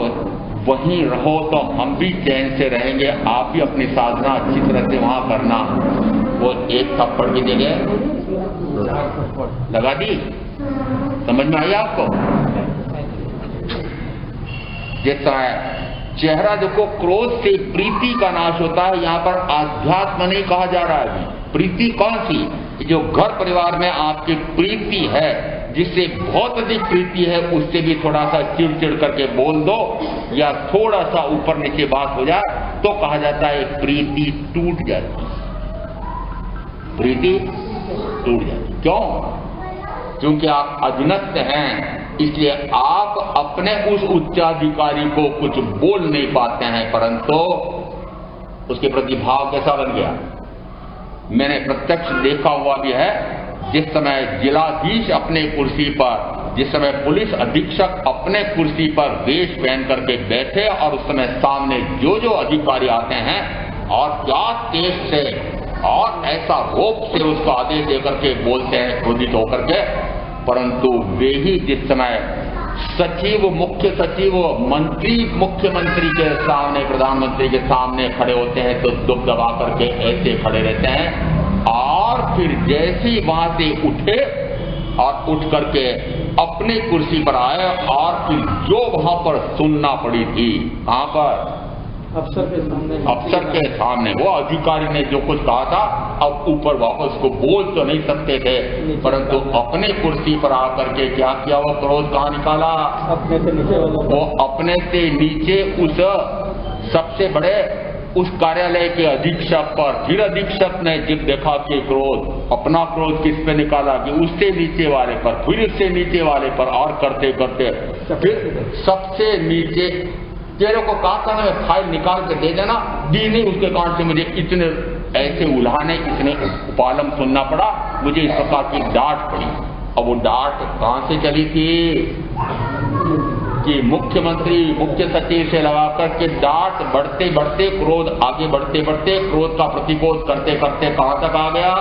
वहीं रहो तो हम भी चैन से रहेंगे, आप भी अपनी साधना अच्छी तरह से वहां करना। वो एक थप्पड़ की जगह लगा दी। समझ में आई आपको? जिस समय चेहरा देखो, क्रोध से प्रीति का नाश होता है। यहां पर आध्यात्म नहीं कहा जा रहा है। प्रीति कौन सी? जो घर परिवार में आपकी प्रीति है, जिससे बहुत अधिक प्रीति है, उससे भी थोड़ा सा चिड़ करके बोल दो या थोड़ा सा ऊपर नीचे बात हो जाए तो कहा जाता है प्रीति टूट जाती। प्रीति टूट जाती। क्यों? क्योंकि आप अधीनस्थ हैं, इसलिए आप अपने उस उच्चाधिकारी को कुछ बोल नहीं पाते हैं, परंतु उसके प्रति भाव कैसा बन गया? मैंने प्रत्यक्ष देखा हुआ भी है। जिस समय जिलाधीश अपने कुर्सी पर, जिस समय पुलिस अधीक्षक अपने कुर्सी पर वेश पहन करके बैठे और उस समय सामने जो जो अधिकारी आते हैं और क्या तेज से और ऐसा रोप से उसको आदेश देकर के बोलते हैं क्रोधित होकर के, परंतु वे ही जिस समय सचिव, मुख्य सचिव, मंत्री, मुख्यमंत्री के सामने, प्रधानमंत्री के सामने खड़े होते हैं तो दुख दबा करके ऐसे खड़े रहते हैं, और फिर जैसे ही वहां से उठे और उठ करके अपनी कुर्सी पर आए और फिर जो वहां पर सुनना पड़ी थी, कहां पर? अफसर के सामने वो अधिकारी ने जो कुछ कहा था, अब ऊपर वापस को बोल तो नहीं सकते थे, परंतु अपने कुर्सी पर आकर के क्या किया? वो क्रोध कहाँ निकाला? अपने से नीचे। वो अपने से नीचे उस सबसे बड़े उस कार्यालय के अधीक्षक पर, फिर अधीक्षक ने जब देखा कि क्रोध, अपना क्रोध किस पे निकाला कि उससे नीचे वाले पर, फिर उससे नीचे वाले पर, और करते करते फिर सबसे नीचे। तेरे को कहा था ना मैं फाइल निकाल के दे देना, दी नहीं, उसके कारण से मुझे इतने ऐसे उल्हाने, इतने उपालम सुनना पड़ा, मुझे इस प्रकार की डांट पड़ी। और वो डांट कहां से चली थी? कि मुख्यमंत्री मुख्य सचिव से लगाकर के डांट बढ़ते बढ़ते क्रोध आगे बढ़ते बढ़ते क्रोध का प्रतिरोध करते करते कहां तक आ गया?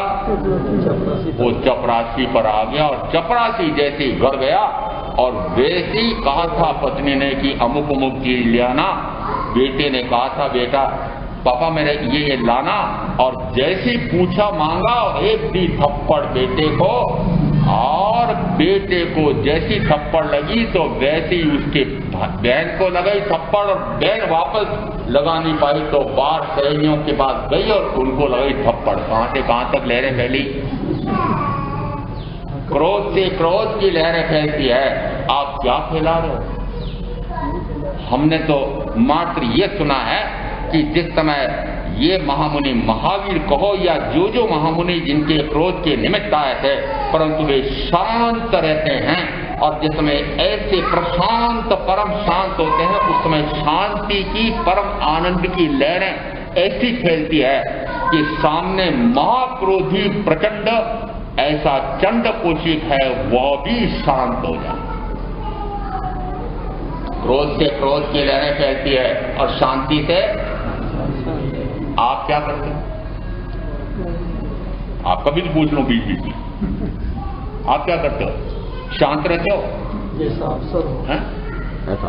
वो चपरासी पर आ गया। और चपरासी जैसे ही घर गया और वैसे ही कहा था पत्नी ने कि अमुक अमुक चीज ले आना, बेटे ने कहा था बेटा पापा मेरे ये लाना, और जैसे ही पूछा मांगा एक दी थप्पड़ बेटे को, और बेटे को जैसी थप्पड़ लगी तो वैसे ही उसके बहन को लगाई थप्पड़, और बहन वापस लगा नहीं पाई तो बाहर सहेलियों के पास गई और उनको लगाई थप्पड़। कहां से कहां तक लहरें फैली? क्रोध से क्रोध की लहरें फैलती है। आप क्या फैला रहे हो? हमने तो मात्र ये सुना है कि जिस समय ये महामुनि महावीर कहो या जो महामुनि जिनके क्रोध के निमित्त आए थे, परंतु वे शांत रहते हैं, और जिस समय ऐसे प्रशांत परम शांत होते हैं उस समय शांति की परम आनंद की लहरें ऐसी फैलती है कि सामने महाक्रोधी प्रचंड ऐसा चंड कोशिक है वह भी शांत हो जाए। क्रोध से क्रोध की लहरें फैलती है और शांति से आप क्या करते हैं? आप कभी भी पूछ लो बीच बीच में, आप क्या करते हो? शांत रहते हो? जैसा अवसर हो,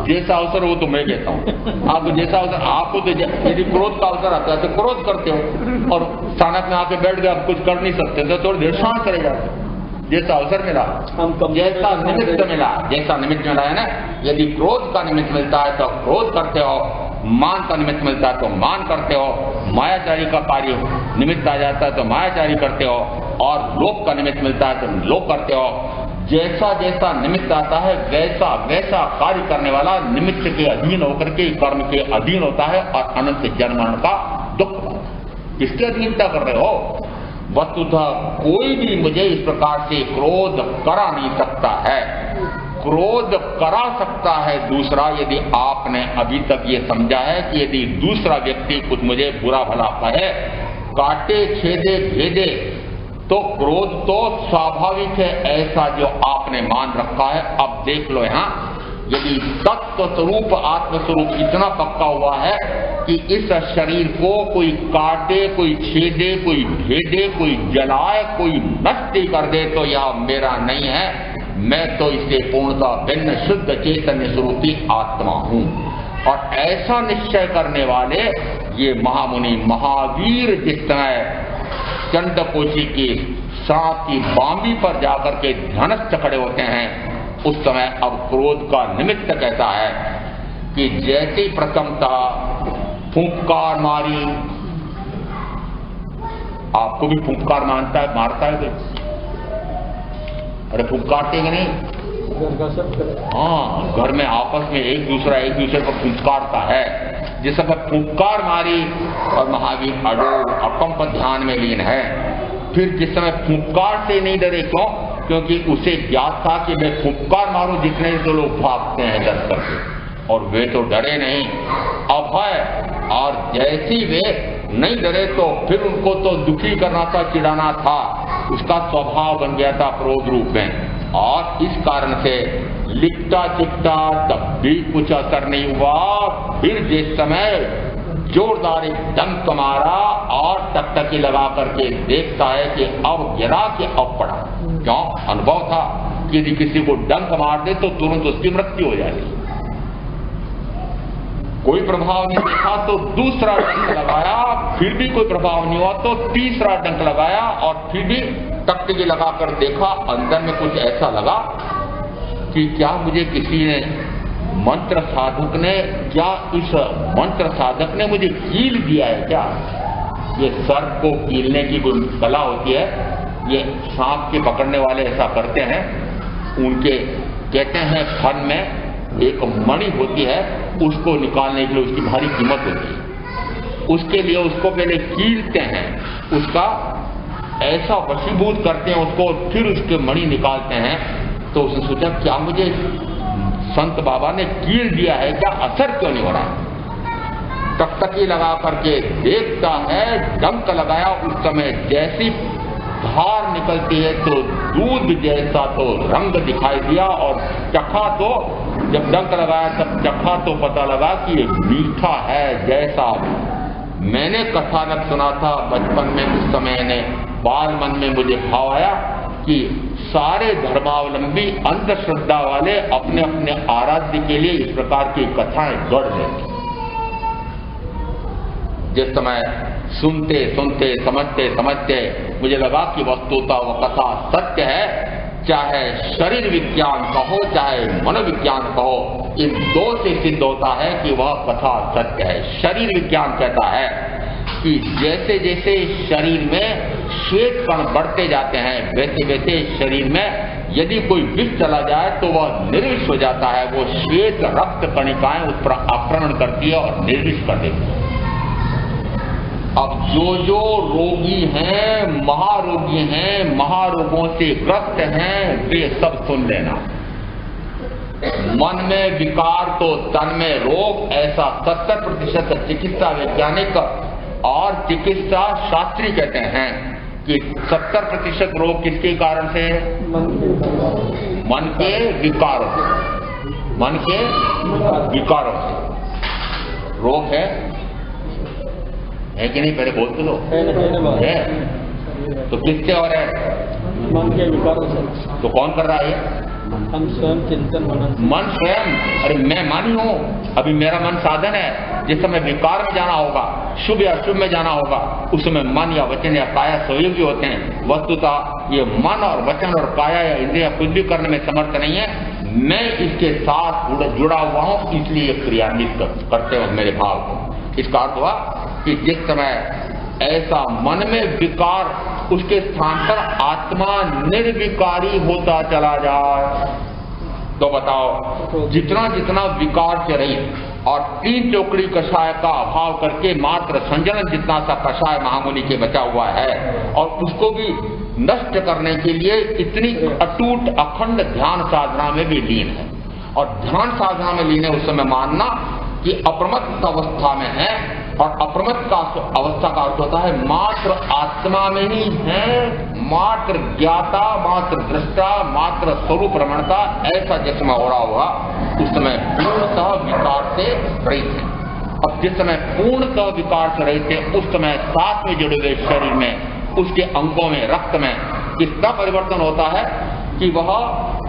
जैसा अवसर हो तो मैं कहता हूं आप जैसा अवसर, आपको तो यदि क्रोध का अवसर आता है तो क्रोध करते हो, और अचानक में आके बैठ गए आप कुछ कर नहीं सकते तो थोड़ी देर शांत रह जाते हो। जैसा अवसर मिला, जैसा निमित्त मिला, जैसा निमित्त मिला है ना, यदि क्रोध का निमित्त मिलता है तो क्रोध करते हो, मान का निमित्त मिलता है तो मान करते हो, मायाचारी का कार्य निमित्त आ जाता है तो मायाचारी करते हो, और लोभ का निमित्त मिलता है तो लोभ करते हो। जैसा जैसा निमित्त आता है वैसा वैसा कार्य करने वाला निमित्त के अधीन होकर के कर्म के अधीन होता है, और अनंत जन्म मरण का दुख। किसके अधीनता कर रहे हो? वस्तुतः कोई भी मुझे इस प्रकार से क्रोध करा नहीं सकता है। क्रोध करा सकता है दूसरा, यदि आपने अभी तक ये समझा है कि यदि दूसरा व्यक्ति कुछ मुझे बुरा भला कहे, काटे छेदे भेदे, तो क्रोध तो स्वाभाविक है, ऐसा जो आपने मान रखा है। अब देख लो यहां, यदि तत्व स्वरूप आत्मस्वरूप इतना पक्का हुआ है कि इस शरीर को कोई काटे, कोई छेदे, कोई भेदे, कोई जलाए, कोई नष्ट कर दे तो यह मेरा नहीं है, मैं तो इससे पूर्णतः भिन्न शुद्ध चैतन्य स्वरूपी आत्मा हूं। और ऐसा निश्चय करने वाले ये महामुनि महावीर जिस समय चंडकोशी के सांप की बांबी पर जाकर के ध्यानस्थ खड़े होते हैं, उस समय अब क्रोध का निमित्त कहता है कि जैसी प्रथमता फूंकार मारी, आपको भी फूंकार मारता है अरे फूंकारते नहीं? हाँ, घर में आपस में एक दूसरे को फूंकारता है। जिस समय फूंकार मारी और महावीर अडोल अकंप ध्यान में लीन है। फिर जिस समय फूंकार से नहीं डरे, क्यों? क्योंकि उसे ज्ञात था कि मैं फूंकार मारूं जितने तो लोग भागते हैं डर करके, और वे तो डरे नहीं, अभय। और जैसी वे नहीं डरे तो फिर उनको तो दुखी करना था, चिढ़ाना था, उसका स्वभाव बन गया था क्रोध रूप में। और इस कारण से लिपटा चिपटा तब भी कुछ असर नहीं हुआ। फिर जिस समय जोरदार एक डंक मारा और टकटकी लगा करके देखता है कि अब गिरा के अब पड़ा। क्यों? अनुभव था कि यदि किसी को डंक मार दे तो तुरंत उसकी मृत्यु हो जाएगी। कोई प्रभाव नहीं देखा तो दूसरा डंक लगाया, फिर भी कोई प्रभाव नहीं हुआ तो तीसरा डंक लगाया, और फिर भी टकटकी लगाकर देखा, अंदर में कुछ ऐसा लगा कि क्या मुझे किसी ने मंत्र साधक ने, क्या इस मंत्र साधक ने मुझे कील दिया है क्या? ये सर्प को कीलने की कोई कला होती है, ये सांप के पकड़ने वाले ऐसा करते हैं। उनके कहते हैं फन में एक मणि होती है, उसको निकालने के लिए उसकी भारी कीमत होती है, उसके लिए उसको पहले कीलते हैं, उसका ऐसा वशीभूत करते हैं उसको, फिर उसके मणि निकालते हैं। तो उसने सोचा क्या मुझे संत बाबा ने कील दिया है क्या, असर क्यों नहीं हो रहा है? टकटकी लगा करके देखता है, डंक लगाया, उस समय जैसी धार निकलती है तो दूध जैसा तो रंग दिखाई दिया, और चखा तो जब डंक लगाया तब चखा तो पता लगा कि ये मीठा है। जैसा मैंने कथानक सुना था बचपन में, उस समय ने बाल मन में मुझे भाव आया कि सारे धर्मावलंबी अंधश्रद्धा वाले अपने अपने आराध्य के लिए इस प्रकार की कथाएं गढ़ लेते। जिस समय सुनते सुनते समझते समझते मुझे लगा कि वस्तुतः वह कथा सत्य है। चाहे शरीर विज्ञान कहो चाहे मनोविज्ञान कहो, इन दो से सिद्ध होता है कि वह कथा सत्य है। शरीर विज्ञान कहता है कि जैसे जैसे शरीर में श्वेत कण बढ़ते जाते हैं वैसे वैसे शरीर में यदि कोई विष चला जाए तो वह निर्विष हो जाता है। वो श्वेत रक्त कणिकाएं उस पर आक्रमण करती है और निर्विष कर देती है। अब जो रोगी हैं, महारोगी हैं, महारोगों से ग्रस्त हैं, वे सब सुन लेना। मन में विकार तो तन में रोग, ऐसा 70% चिकित्सा वैज्ञानिक और चिकित्सा शास्त्री कहते हैं कि 70% रोग किसके कारण से है? मन के विकारों से। मन के विकारों से रोग है कि नहीं? पहले बोल तो लो। है तो किससे हो रहा है? मन के विकारों से। तो कौन कर रहा है? हम स्वयं चिंतन मनन। मन स्वयं। अरे मैं मन ही हूँ, अभी मेरा मन साधन है। जिस समय विकार में जाना होगा, शुभ या अशुभ में जाना होगा, उस समय मन या वचन या काया सहयोगी होते हैं। वस्तुतः ये मन और वचन और काया या इंद्रिया कुछ भी करने में समर्थ नहीं है। मैं इसके साथ जुड़ा हुआ हूँ, इसलिए ये क्रियान्वित करते हो मेरे भाव को। इसका अर्थ हुआ कि जिस समय ऐसा मन में विकार, उसके स्थान पर आत्मा निर्विकारी होता चला जाए तो बताओ जितना जितना विकार से रहित और 3 चौकड़ी कषाय का अभाव करके मात्र संजनन जितना सा कषाय महामुनि के बचा हुआ है और उसको भी नष्ट करने के लिए इतनी अटूट अखंड ध्यान साधना में भी लीन है। और ध्यान साधना में लीन है उस समय मानना कि अप्रमत्त अवस्था में है। और अप्रमत्त का अवस्था का अर्थ होता है मात्र आत्मा में ही है, मात्र ज्ञाता, मात्र दृष्टा, मात्र स्वरूप रमणता, ऐसा जिसमें हो रहा होगा उस समय पूर्णतः विकार से रहित है। अब जिस समय पूर्णतः विकार से रहित है उस समय साथ में जुड़े हुए शरीर में, उसके अंगों में, रक्त में कितना परिवर्तन होता है कि वह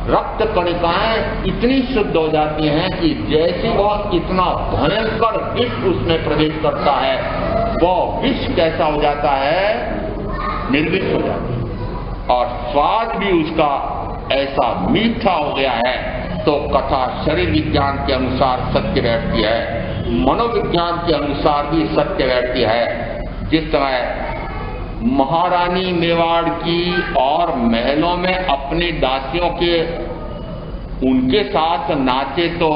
रक्त कणिकाएं इतनी शुद्ध हो जाती हैं कि जैसे वह इतना भयंकर विष उसमें प्रवेश करता है, वह विष कैसा हो जाता है? निर्विष हो जाता है। और स्वाद भी उसका ऐसा मीठा हो गया है तो कथा शरीर विज्ञान के अनुसार सत्य बैठती है, मनोविज्ञान के अनुसार भी सत्य बैठती है। जिस समय महारानी मेवाड़ की और महलों में अपनी दासियों के उनके साथ नाचे तो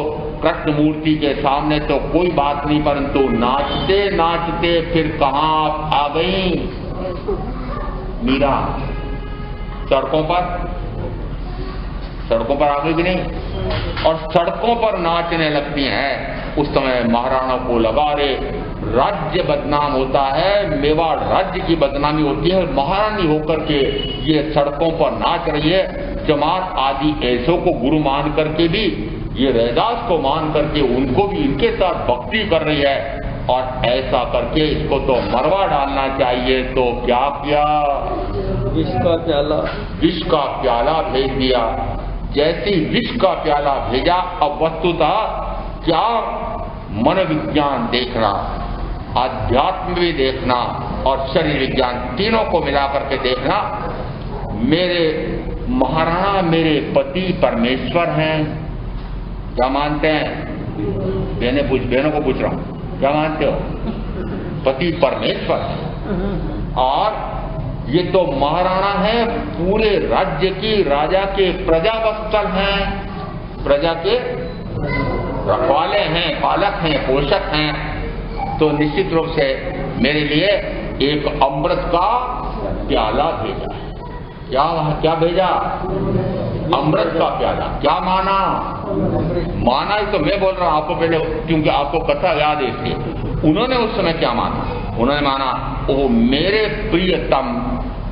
कृष्ण मूर्ति के सामने तो कोई बात नहीं, परंतु नाचते नाचते फिर कहाँ आ गई मीरा? सड़कों पर आ गई कि नहीं? और सड़कों पर नाचने लगती हैं। उस समय महाराणा को लगा रे राज्य बदनाम होता है, मेवाड़ राज्य की बदनामी होती है। महारानी होकर के ये सड़कों पर नाच रही है, चमार आदि ऐसों को गुरु मान करके भी, ये रैदास को मान करके उनको भी इनके साथ भक्ति कर रही है। और ऐसा करके इसको तो मरवा डालना चाहिए। तो क्या किया? विष का प्याला भेज दिया। जैसे विष का प्याला भेजा, अब वस्तुतः क्या मनोविज्ञान देखना, आध्यात्म भी देखना और शरीर विज्ञान तीनों को मिलाकर के देखना। मेरे महाराणा मेरे पति परमेश्वर हैं, क्या मानते हैं? बहनों को पूछ रहा हूँ, क्या मानते हो? पति परमेश्वर। और ये तो महाराणा है, पूरे राज्य की, राजा के प्रजावत्सल हैं, प्रजा के रखवाले हैं, पालक हैं, पोषक हैं। तो निश्चित रूप से मेरे लिए एक अमृत का प्याला भेजा। क्या भेजा? अमृत का प्याला। क्या माना? माना ही तो मैं बोल रहा हूं आपको पहले, क्योंकि आपको कथा याद है इसलिए। उन्होंने उस समय क्या माना? उन्होंने माना ओ मेरे प्रियतम,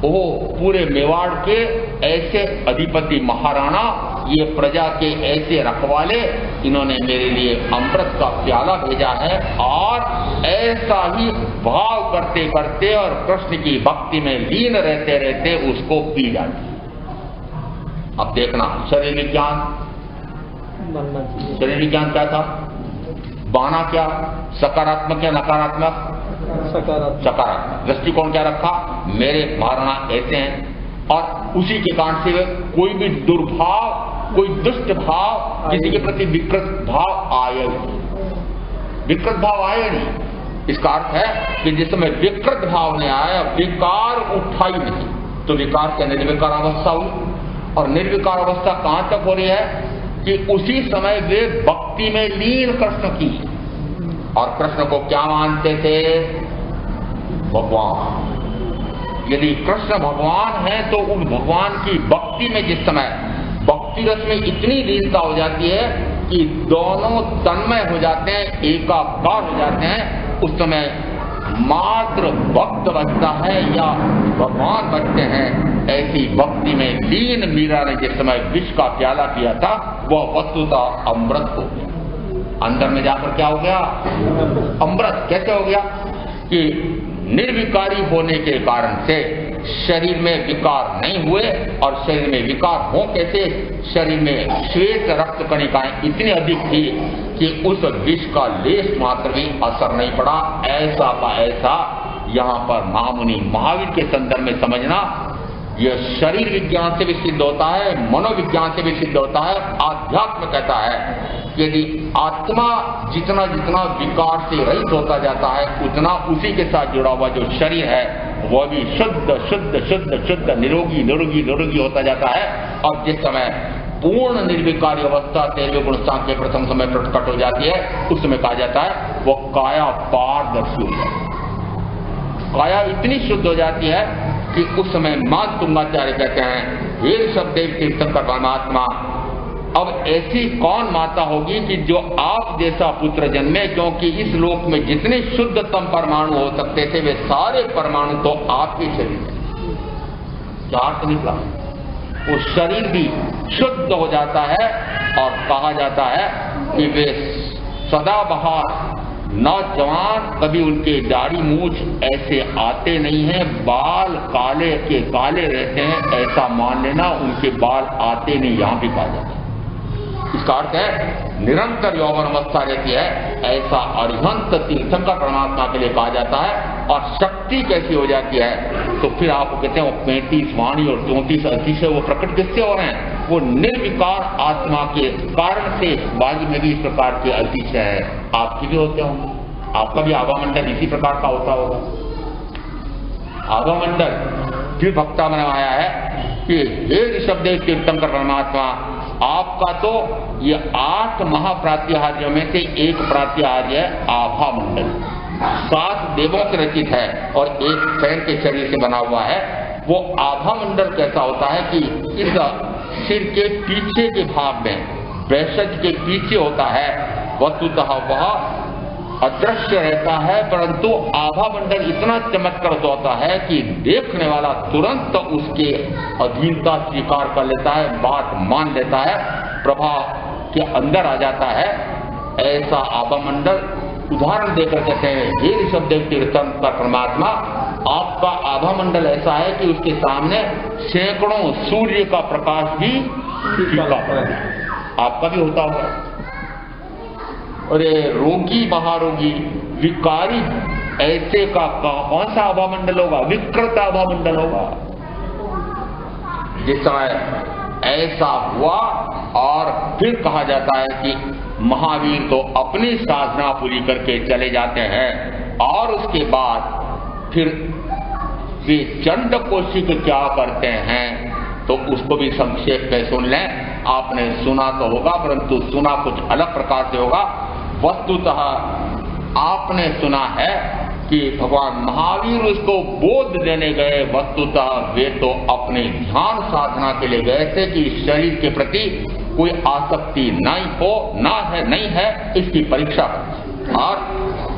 ओ पूरे मेवाड़ के ऐसे अधिपति महाराणा, ये प्रजा के ऐसे रखवाले इन्होंने मेरे लिए अमृत का प्याला भेजा है और ऐसा ही भाव करते करते और कृष्ण की भक्ति में लीन रहते रहते उसको पी जाती। अब देखना शरीर विज्ञान, बनना चाहिए। शरीर विज्ञान क्या था, बाना क्या, सकारात्मक या नकारात्मक, सकारात्मक। सकारात्मक दृष्टिकोण क्या रखा, मेरे धारणा ऐसे हैं और उसी के कारण से कोई भी दुर्भाव, कोई दुष्ट भाव, किसी के प्रति विकृत भाव आए नहीं, विकृत भाव आए नहीं। इसका अर्थ है कि जिस समय विकृत भाव ने आया, विकार उठा ही नहीं, तो विकार से निर्विकार अवस्था हुई। और निर्विकार अवस्था कहां तक हो रही है कि उसी समय वे भक्ति में लीन कृष्ण की, और कृष्ण को क्या मानते थे, भगवान। यदि कृष्ण भगवान है तो उन भगवान की भक्ति में जिस समय भक्ति रस में इतनी लीनता हो जाती है कि दोनों तन्मय हो जाते हैं, एकाकार हो जाते हैं, उस समय मात्र भक्त बचता है या भगवान बचते हैं। ऐसी भक्ति में लीन मीरा ने जिस समय विष का प्याला पिया था वह वस्तुतः अमृत हो गया। अंदर में जाकर क्या हो गया, अमृत। कैसे हो गया कि निर्विकारी होने के कारण से शरीर में विकार नहीं हुए, और शरीर में विकार हो कैसे, शरीर में श्वेत रक्त कणिकाएं इतनी अधिक थी कि उस विष का लेश मात्र भी असर नहीं पड़ा। ऐसा का ऐसा यहाँ पर महामुनि महावीर के संदर्भ में समझना, यह शरीर विज्ञान से भी सिद्ध होता है, मनोविज्ञान से भी सिद्ध होता है। आध्यात्म कहता है यदि आत्मा जितना जितना विकार से रहित होता जाता है, उतना उसी के साथ जुड़ा हुआ जो शरीर है वह भी शुद्ध शुद्ध शुद्ध शुद्ध निरोगी निरोगी निरोगी होता जाता है। और जिस समय पूर्ण निर्विकारी अवस्था तेरहवें गुण सांख्य प्रथम समय प्रकट हो जाती है, उस समय कहा जाता है वो काया पारदर्शी हो जाती है। काया इतनी शुद्ध हो जाती है कि उस समय मान तुंगाचार्य कहते हैं, हे ऋषभदेव तीर्थंकर परमात्मा, अब ऐसी कौन माता होगी कि जो आप जैसा पुत्र जन्मे, क्योंकि इस लोक में जितने शुद्धतम परमाणु हो सकते थे वे सारे परमाणु तो आपके शरीर में। क्या अर्थ निकला, वो शरीर भी शुद्ध हो जाता है। और कहा जाता है कि वे सदाबहार नौजवान, कभी उनके दाढ़ी मूछ ऐसे आते नहीं हैं, बाल काले के काले रहते हैं, ऐसा मान लेना, उनके बाल आते नहीं, यहां भी कहा जाता है। इसका अर्थ है निरंतर यौवन अवस्था रहती है, ऐसा अरिहंत तीर्थंकर परमात्मा के लिए कहा जाता है। और शक्ति कैसी हो जाती है, तो फिर आपको कहते हैं वो 35 वाणी और 34 अतिशय वो प्रकट किससे हो रहे हैं, वो निर्विकार आत्मा के कारण से बागी में भी इस प्रकार के अतिशय है। आपकी भी होते होंगे, आपका भी आभामंडल इसी प्रकार का होता होगा। आभामंडल फिर भक्ता बनाया है कि हे ऋषभदेव तीर्थंकर परमात्मा, आपका तो ये 8 महाप्रात्याहार्यों में से एक प्रात्याहार्य है आभा मंडल, 7 देवों के रचित है और एक स्वयं के शरीर से बना हुआ है। वो आभा मंडल कैसा होता है कि इस सिर के पीछे के भाग में, वैशज के पीछे होता है, वस्तुतः वह अदृश्य रहता है, परंतु आभा मंडल इतना चमत्कार होता है कि देखने वाला तुरंत उसके अधीनता स्वीकार कर लेता है, बात मान लेता है, प्रभाव के अंदर आ जाता है। ऐसा आभा मंडल उदाहरण देकर कहते हैं, हे ऋषभदेव तीर्थंकर परमात्मा, आपका आभा मंडल ऐसा है कि उसके सामने सैकड़ों सूर्य का प्रकाश भी फीका पड़ता है। आपका भी होता होगा। अरे रोगी महारोगी विकारी ऐसे का कौन सा आभा मंडल होगा, विकृत आभा मंडल होगा। जिस समय ऐसा हुआ और फिर कहा जाता है कि महावीर तो अपनी साधना पूरी करके चले जाते हैं और उसके बाद फिर वे चंड कौशिक क्या करते हैं, तो उसको भी संक्षेप में सुन लें। आपने सुना तो होगा, परंतु सुना कुछ अलग प्रकार से होगा। वस्तुतः आपने सुना है कि भगवान महावीर उसको बोध देने गए, वस्तुतः वे तो अपने ध्यान साधना के लिए गए थे कि शरीर के प्रति कोई आसक्ति नहीं हो, ना है नहीं है, इसकी परीक्षा। और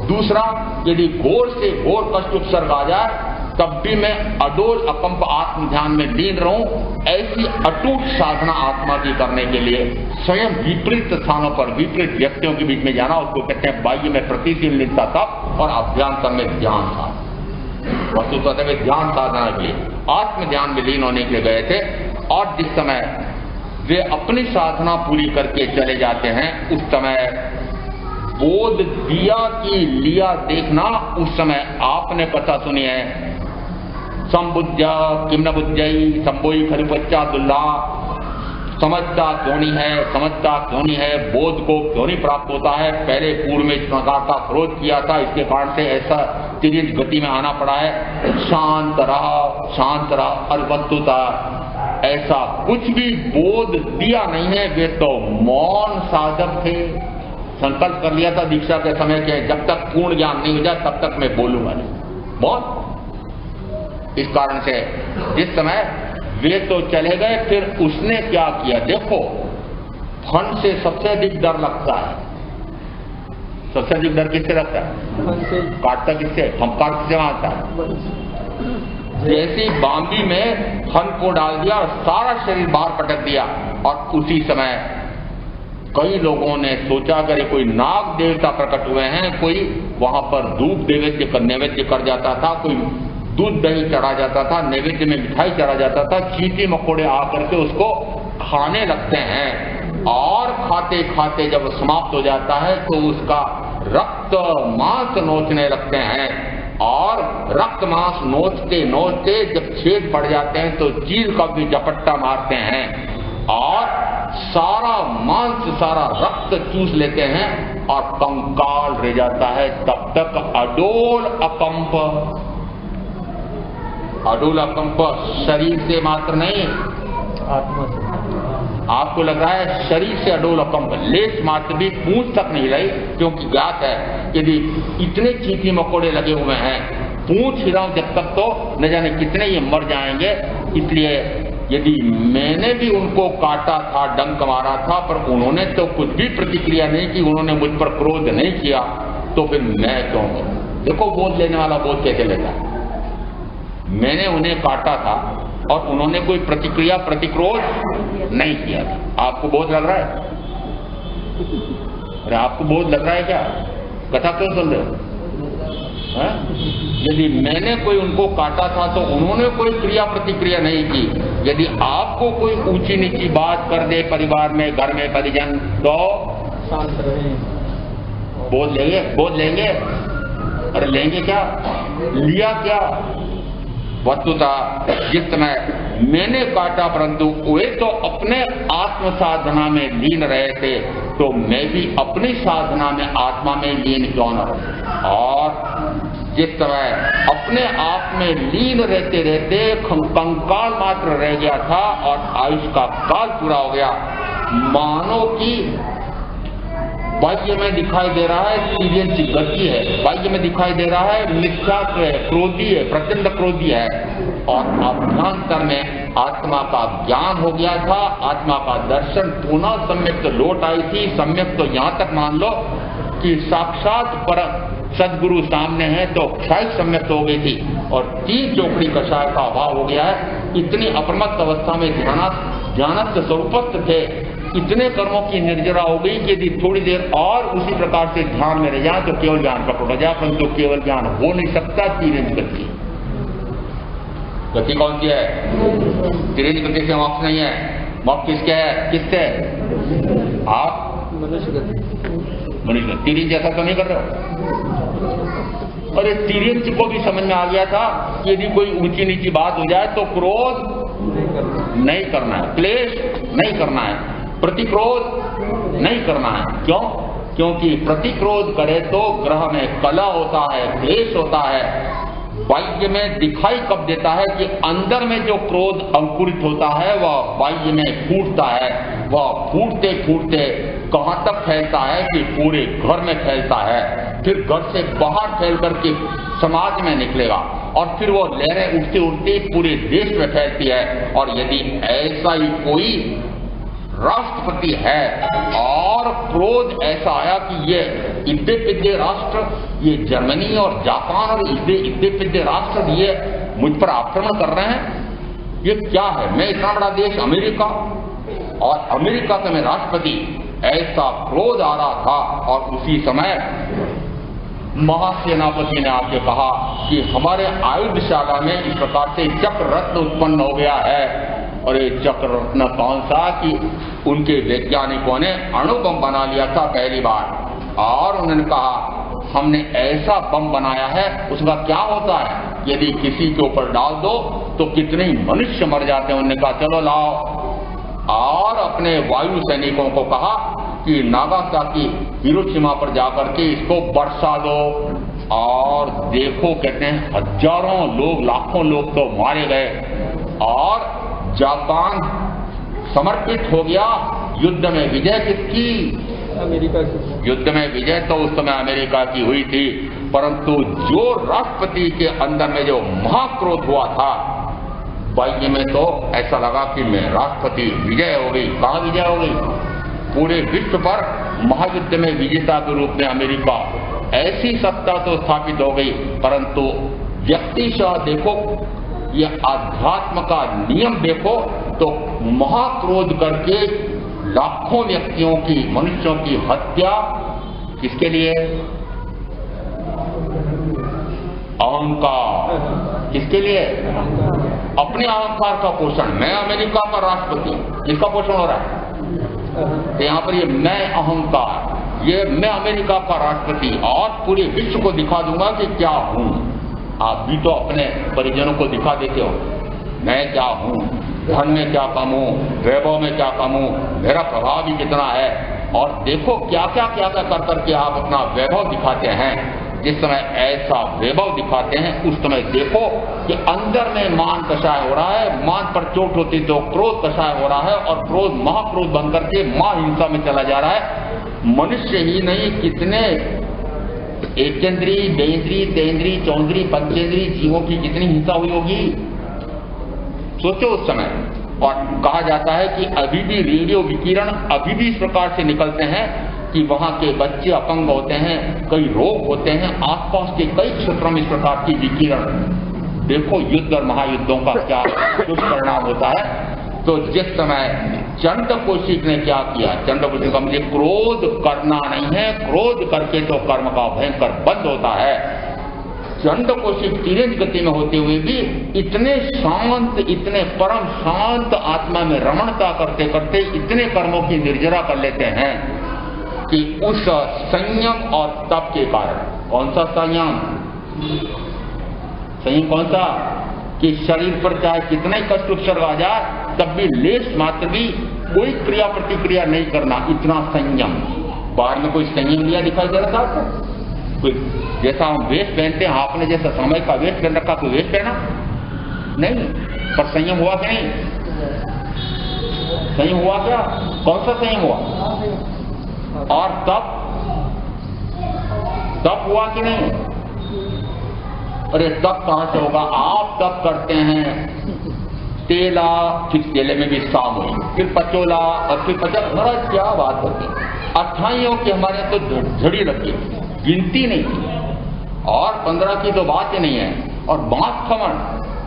दूसरा, यदि घोर से घोर कष्ट उपसर्ग आ जाए तब भी मैं अडोल अकंप आत्म ध्यान में लीन रहूं, ऐसी अटूट साधना आत्मा की करने के लिए स्वयं विपरीत स्थानों पर विपरीत व्यक्तियों के बीच में जाना, उसको कहते हैं बाह्य में प्रतिशीलता तप और अभ्यंतर में ध्यान साधना। वस्तुतः वे ध्यान साधना के लिए आत्म ध्यान में लीन होने के लिए गए थे, और जिस समय वे अपनी साधना पूरी करके चले जाते हैं उस समय बोध दिया कि लिया देखना, उस समय आपने कथा सुनी है, संबुद्ध्या किम न बुद्धई संबोई खरुपच्चा दुल्ला, समझता क्यों नहीं है, समझता क्यों नहीं है, बोध को क्यों नहीं प्राप्त होता है, पहले पूर्व में इस प्रकार का क्रोध किया था, इसके कारण से ऐसा तेज गति में आना पड़ा है, शांत रहा और वस्तुता ऐसा कुछ भी बोध दिया नहीं है। वे तो मौन साधक थे, संकल्प कर लिया था दीक्षा के समय के जब तक पूर्ण ज्ञान नहीं हो जाए तब तक मैं बोलूंगा नहीं, बहुत। इस कारण से जिस समय वे तो चले गए, फिर उसने क्या किया, देखो फन से सबसे अधिक डर लगता है, सबसे अधिक डर किससे लगता है, काटता किससे, फंकार किससे आता है। जैसी बांबी में फन को डाल दिया और सारा शरीर बाहर पटक दिया, और उसी समय कई लोगों ने सोचा अगर कोई नाग देवता प्रकट हुए हैं, कोई वहां पर धूप नैवेद्य कर जाता था, कोई दूध दही चढ़ा जाता था, नैवेद्य में मिठाई चढ़ा जाता था, चींटी मकोड़े आकर के उसको खाने लगते हैं, और खाते खाते जब समाप्त हो जाता है तो उसका रक्त मांस नोचने लगते हैं, और रक्त मांस नोचते नोचते जब छेद पड़ जाते हैं तो चील का भी झपट्टा मारते हैं, और सारा मांस सारा रक्त चूस लेते हैं और कंकाल रह जाता है। तब तक अडोल अकंप शरीर से मात्र नहीं, आत्मा से। आपको लग रहा है शरीर से अडोल अकंप, लेस मात्र भी पूंछ तक नहीं रही, क्योंकि ज्ञात है यदि इतने चींटी मकोड़े लगे हुए हैं, पूंछ हिलाऊं जब तक तो न जाने कितने ये मर जाएंगे। इसलिए यदि मैंने भी उनको काटा था, डंक मारा था, पर उन्होंने तो कुछ भी प्रतिक्रिया नहीं की, उन्होंने मुझ पर क्रोध नहीं किया, तो फिर मैं क्यों करूं। देखो बोध लेने वाला बोध कैसे लेता है, मैंने उन्हें काटा था और उन्होंने कोई प्रतिक्रोध नहीं किया था। आपको बोध लग रहा है, अरे आपको बोध लग रहा है क्या, कथा क्यों सुन रहे हो। यदि मैंने कोई उनको काटा था तो उन्होंने कोई क्रिया प्रतिक्रिया नहीं की। यदि आपको कोई ऊंची नीची बात कर दे परिवार में, घर में परिजन, तो शांत रहे, बोध लेंगे। अरे लेंगे क्या, लिया क्या। वस्तुतः जिस समय मैंने काटा, परंतु वे तो अपने आत्म साधना में लीन रहे थे, तो मैं भी अपनी साधना में आत्मा में लीन क्यों न रहूं। और जिस समय अपने आप में लीन रहते रहते कंकाल मात्र रह गया था और आयुष का काल पूरा हो गया, मानो की बाह्य में दिखाई दे रहा है तीव्र गति है, बाह्य में दिखाई दे रहा है मिथ्यात्व है, क्रोधी है, प्रचंड क्रोधी है, और अभ्यंतर में आत्मा का ज्ञान हो गया था, आत्मा का दर्शन पुनः सम्यक तो लौट आई थी। सम्यक तो यहाँ तक मान लो कि साक्षात पर सदगुरु सामने है तो क्षय सम्यक हो गई थी, और 3 चौकड़ी कषाय का अभाव हो गया है। इतनी अप्रमत्त अवस्था में ध्यानस्थ स्वरूपस्थ थे, इतने कर्मों की निर्जरा हो गई कि यदि थोड़ी देर और उसी प्रकार से ध्यान में रह जाए तो केवल ज्ञान प्रकट हो जाए, परंतु केवल ज्ञान हो नहीं सकता। तीरंज गति कौन सी है, तीरंज गति से मोक्ष नहीं है। मोक्ष किसके है, किससे, आप मनुष्य मनुष्य। तीरंज जैसा तो नहीं कर रहे हो। और तीरंज को भी समझ में आ गया था कि यदि कोई ऊंची नीची बात हो जाए तो क्रोध नहीं करना है, क्लेश नहीं करना है, प्रतिक्रोध नहीं करना है। क्यों, क्योंकि प्रतिक्रोध करे तो ग्रह में कला होता है, क्लेश होता है। बाह्य में दिखाई कब देता है कि अंदर में जो क्रोध अंकुरित होता है वह बाह्य में फूटता है, वह फूटते फूटते कहां तक फैलता है कि पूरे घर में फैलता है, फिर घर से बाहर फैल करके समाज में निकलेगा, और फिर वो लहरें उठते उठते पूरे देश में फैलती है। और यदि ऐसा ही कोई राष्ट्रपति है और क्रोध ऐसा आया कि ये इद्दे पिद्दे राष्ट्र, ये जर्मनी और जापान और इद्दे पिद्दे राष्ट्र, ये मुझ पर आक्रमण कर रहे हैं, ये क्या है? मैं इतना बड़ा देश अमेरिका, और अमेरिका का मैं राष्ट्रपति, ऐसा क्रोध आ रहा था। और उसी समय महासेनापति ने आके कहा कि हमारे आयुधशाला में इस प्रकार से चक्र रत्न उत्पन्न हो गया है। और ये चक्र रत्न कौन सा? कि उनके वैज्ञानिकों ने अणु बम बना लिया था पहली बार, और उन्होंने कहा हमने ऐसा बम बनाया है, उसका क्या होता है, यदि किसी के ऊपर डाल दो तो कितने ही मनुष्य मर जाते हैं। उन्होंने कहा चलो लाओ, और अपने वायु सैनिकों को कहा कि नागासाकी हिरोशिमा पर जाकर के इसको बरसा दो। और देखो, कहते हैं हजारों लोग, लाखों लोग तो मारे गए, और जापान समर्पित हो गया। युद्ध में विजय किसकी? अमेरिका की। युद्ध में विजय तो उस समय अमेरिका की हुई थी, परंतु जो राष्ट्रपति के अंदर में जो महाक्रोध हुआ था, बाह्य में तो ऐसा लगा कि मैं राष्ट्रपति, विजय हो गई। कहाँ विजय हो गई? पूरे विश्व पर महायुद्ध में विजेता के रूप में अमेरिका, ऐसी सत्ता तो स्थापित हो गई। परंतु व्यक्तिशः देखो, ये अध्यात्म का नियम देखो, तो महाक्रोध करके लाखों व्यक्तियों की, मनुष्यों की हत्या किसके लिए? अहंकार। किसके लिए? अपने अहंकार का पोषण। मैं अमेरिका का राष्ट्रपति, इसका पोषण हो रहा है। यहाँ पर ये मैं अहंकार, ये मैं अमेरिका का राष्ट्रपति और पूरे विश्व को दिखा दूंगा कि क्या हूं। आप भी तो अपने परिजनों को दिखा देते हो, मैं क्या हूं, धन में क्या कम हूं, वैभव में क्या कम हूं, मेरा प्रभाव भी कितना है। और देखो क्या क्या कर करके आप अपना वैभव दिखाते हैं। जिस समय ऐसा वैभव दिखाते हैं, उस समय देखो कि अंदर में मान कषाय हो रहा है, मान पर चोट होती तो क्रोध कषाय हो रहा है, और क्रोध महाक्रोध बनकर के महाहिंसा में चला जा रहा है। मनुष्य ही नहीं, कितने एकेंद्री, बेंद्री, तेंद्री, चौंद्री, पंचेंद्री जीवों की कितनी हिंसा हुई होगी, सोचो उस समय। और कहा जाता है कि अभी भी रेडियो विकिरण अभी भी इस प्रकार से निकलते हैं कि वहां के बच्चे अपंग होते हैं, कई रोग होते हैं, आसपास के कई क्षेत्रों में इस प्रकार की विकिरण। देखो युद्ध और महायुद्धों का क्या दुष्परिणाम होता है। तो जिस समय चंडकोशिक ने क्या किया, चंडकोशिक का मुझे क्रोध करना नहीं है, क्रोध करके तो कर्म का भयंकर बंद होता है। चंडकोशिक तेज गति में होते हुए भी इतने शांत, इतने परम शांत आत्मा में रमणता करते करते इतने कर्मों की निर्जरा कर लेते हैं कि उस संयम और तप के कारण, कौन सा संयम? संयम कौन सा? कि शरीर पर चाहे कितना ही कष्ट उपसर्ग आ जाए, तब भी लेश मात्र भी कोई क्रिया प्रतिक्रिया नहीं करना, इतना संयम। बाहर में कोई संयम लिया दिखाई दे रहा था आपको? कोई जैसा हम वेस्ट पहनते हैं, आपने जैसा समय का वेस्ट पहन रखा, कोई वेस्ट पहना नहीं, पर संयम हुआ कि नहीं? संयम हुआ क्या? कौन सा संयम हुआ? और तप हुआ कि नहीं? अरे तप कहां से होगा? आप तप करते हैं, तेला, फिर तेले में भी शाम हुई, फिर पचोला, और फिर पचोला, क्या बात होती। अट्ठाइयों की हमारे तो झड़ी रखी, गिनती नहीं थी, और 15 की तो बात ही नहीं है। और मांस खमन,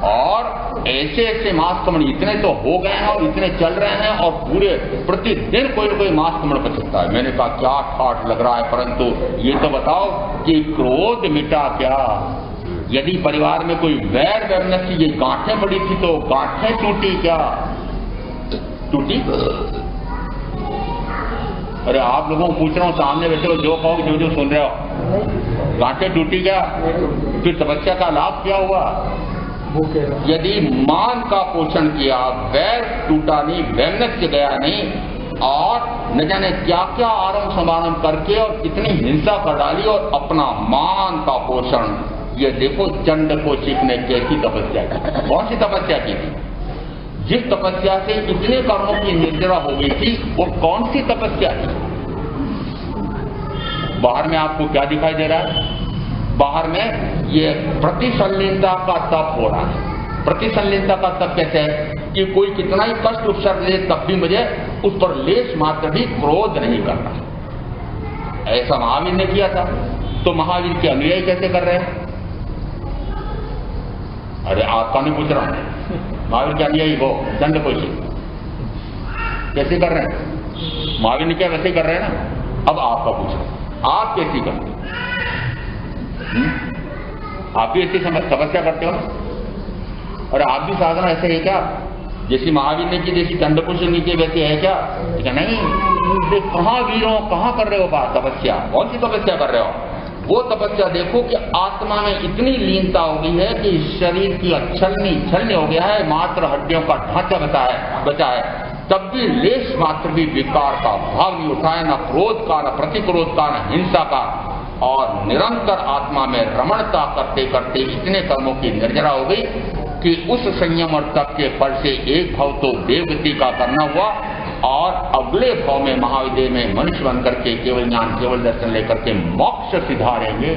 और ऐसे ऐसे मांस खमन इतने तो हो गए हैं और इतने चल रहे हैं, और पूरे प्रतिदिन कोई न कोई मांस खमन पर सकता है। मैंने कहा क्या ठाठ लग रहा है, परंतु ये तो बताओ कि क्रोध मिटा क्या? यदि परिवार में कोई वैर वैमनस्य, ये गांठें पड़ी थी तो गांठें टूटी क्या? टूटी? अरे आप लोगों को पूछ रहा हूं, सामने बैठे हो, जो कहो जो सुन रहे हो, गांठें टूटी क्या? फिर तपस्या का लाभ क्या हुआ? यदि मान का पोषण किया, वैर टूटा नहीं, वैमनस्य गया नहीं, और न जाने क्या क्या आरंभ समारंभ करके और कितनी हिंसा कर डाली, और अपना मान का पोषण। ये देखो चंडकोशिक ने कैसी तपस्या की, कौन सी तपस्या की थी? जिस तपस्या से इतने कर्मों की निर्जरा हो गई थी, वो कौन सी तपस्या थी? बाहर में आपको क्या दिखाई दे रहा है? बाहर में ये प्रतिसंलीनता का तप हो रहा है। प्रतिसंलीनता का तप कैसे है? कि कोई कितना ही कष्ट उपसर्ग दे, तब भी मुझे उस पर लेश मात्र भी क्रोध नहीं करना। ऐसा महावीर ने किया था, तो महावीर के अनुयायी कैसे कर रहे हैं? अरे आपका नहीं पूछ रहा हूं, महावीर क्या दिया? वो दंड कोशी कैसे कर रहे हैं? महावीर ने क्या वैसे कर रहे हैं ना। अब आपका पूछ रहा हूं, आप कैसी करते? आप भी ऐसी तपस्या करते हो ना? और आप भी साधना ऐसे है क्या? जैसी महावीर ने की, जैसी चंद्रपुष्प ने की, वैसे है क्या? नहीं, कहाँ वीरों, कहाँ कर रहे हो बात तपस्या? कौन सी तपस्या कर रहे हो? वो तपस्या देखो कि आत्मा में इतनी लीनता हो गई है कि शरीर की छलनी हो गया है, मात्र हड्डियों का ढांचा बचा है, तब भी लेश मात्र भी विकार का भाव नहीं उठा है, न क्रोध का, न प्रतिक्रोध का, न हिंसा का, और निरंतर आत्मा में रमणता करते करते इतने कर्मों की निर्जरा हो गई कि उस संयम और तप के फल से एक भाव तो देवगति का करना हुआ, और अगले भाव में महाविद्य में मनुष्य बन करके केवल ज्ञान, केवल दर्शन लेकर के मोक्ष सिधारेंगे।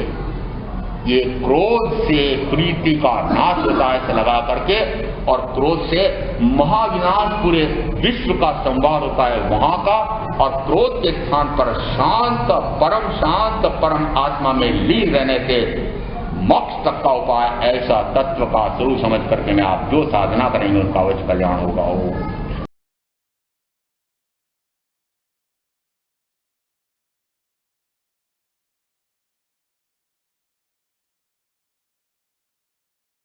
ये क्रोध से प्रीति का नाश होता है ऐसे लगा करके, और क्रोध से महाविनाश पूरे विश्व का संवार होता है वहां का, और क्रोध के स्थान पर शांत परम आत्मा में लीन रहने से मोक्ष तक का उपाय, ऐसा तत्व का स्वरूप समझ करके मैं आप जो साधना करेंगे उनका अवश्य कल्याण होगा।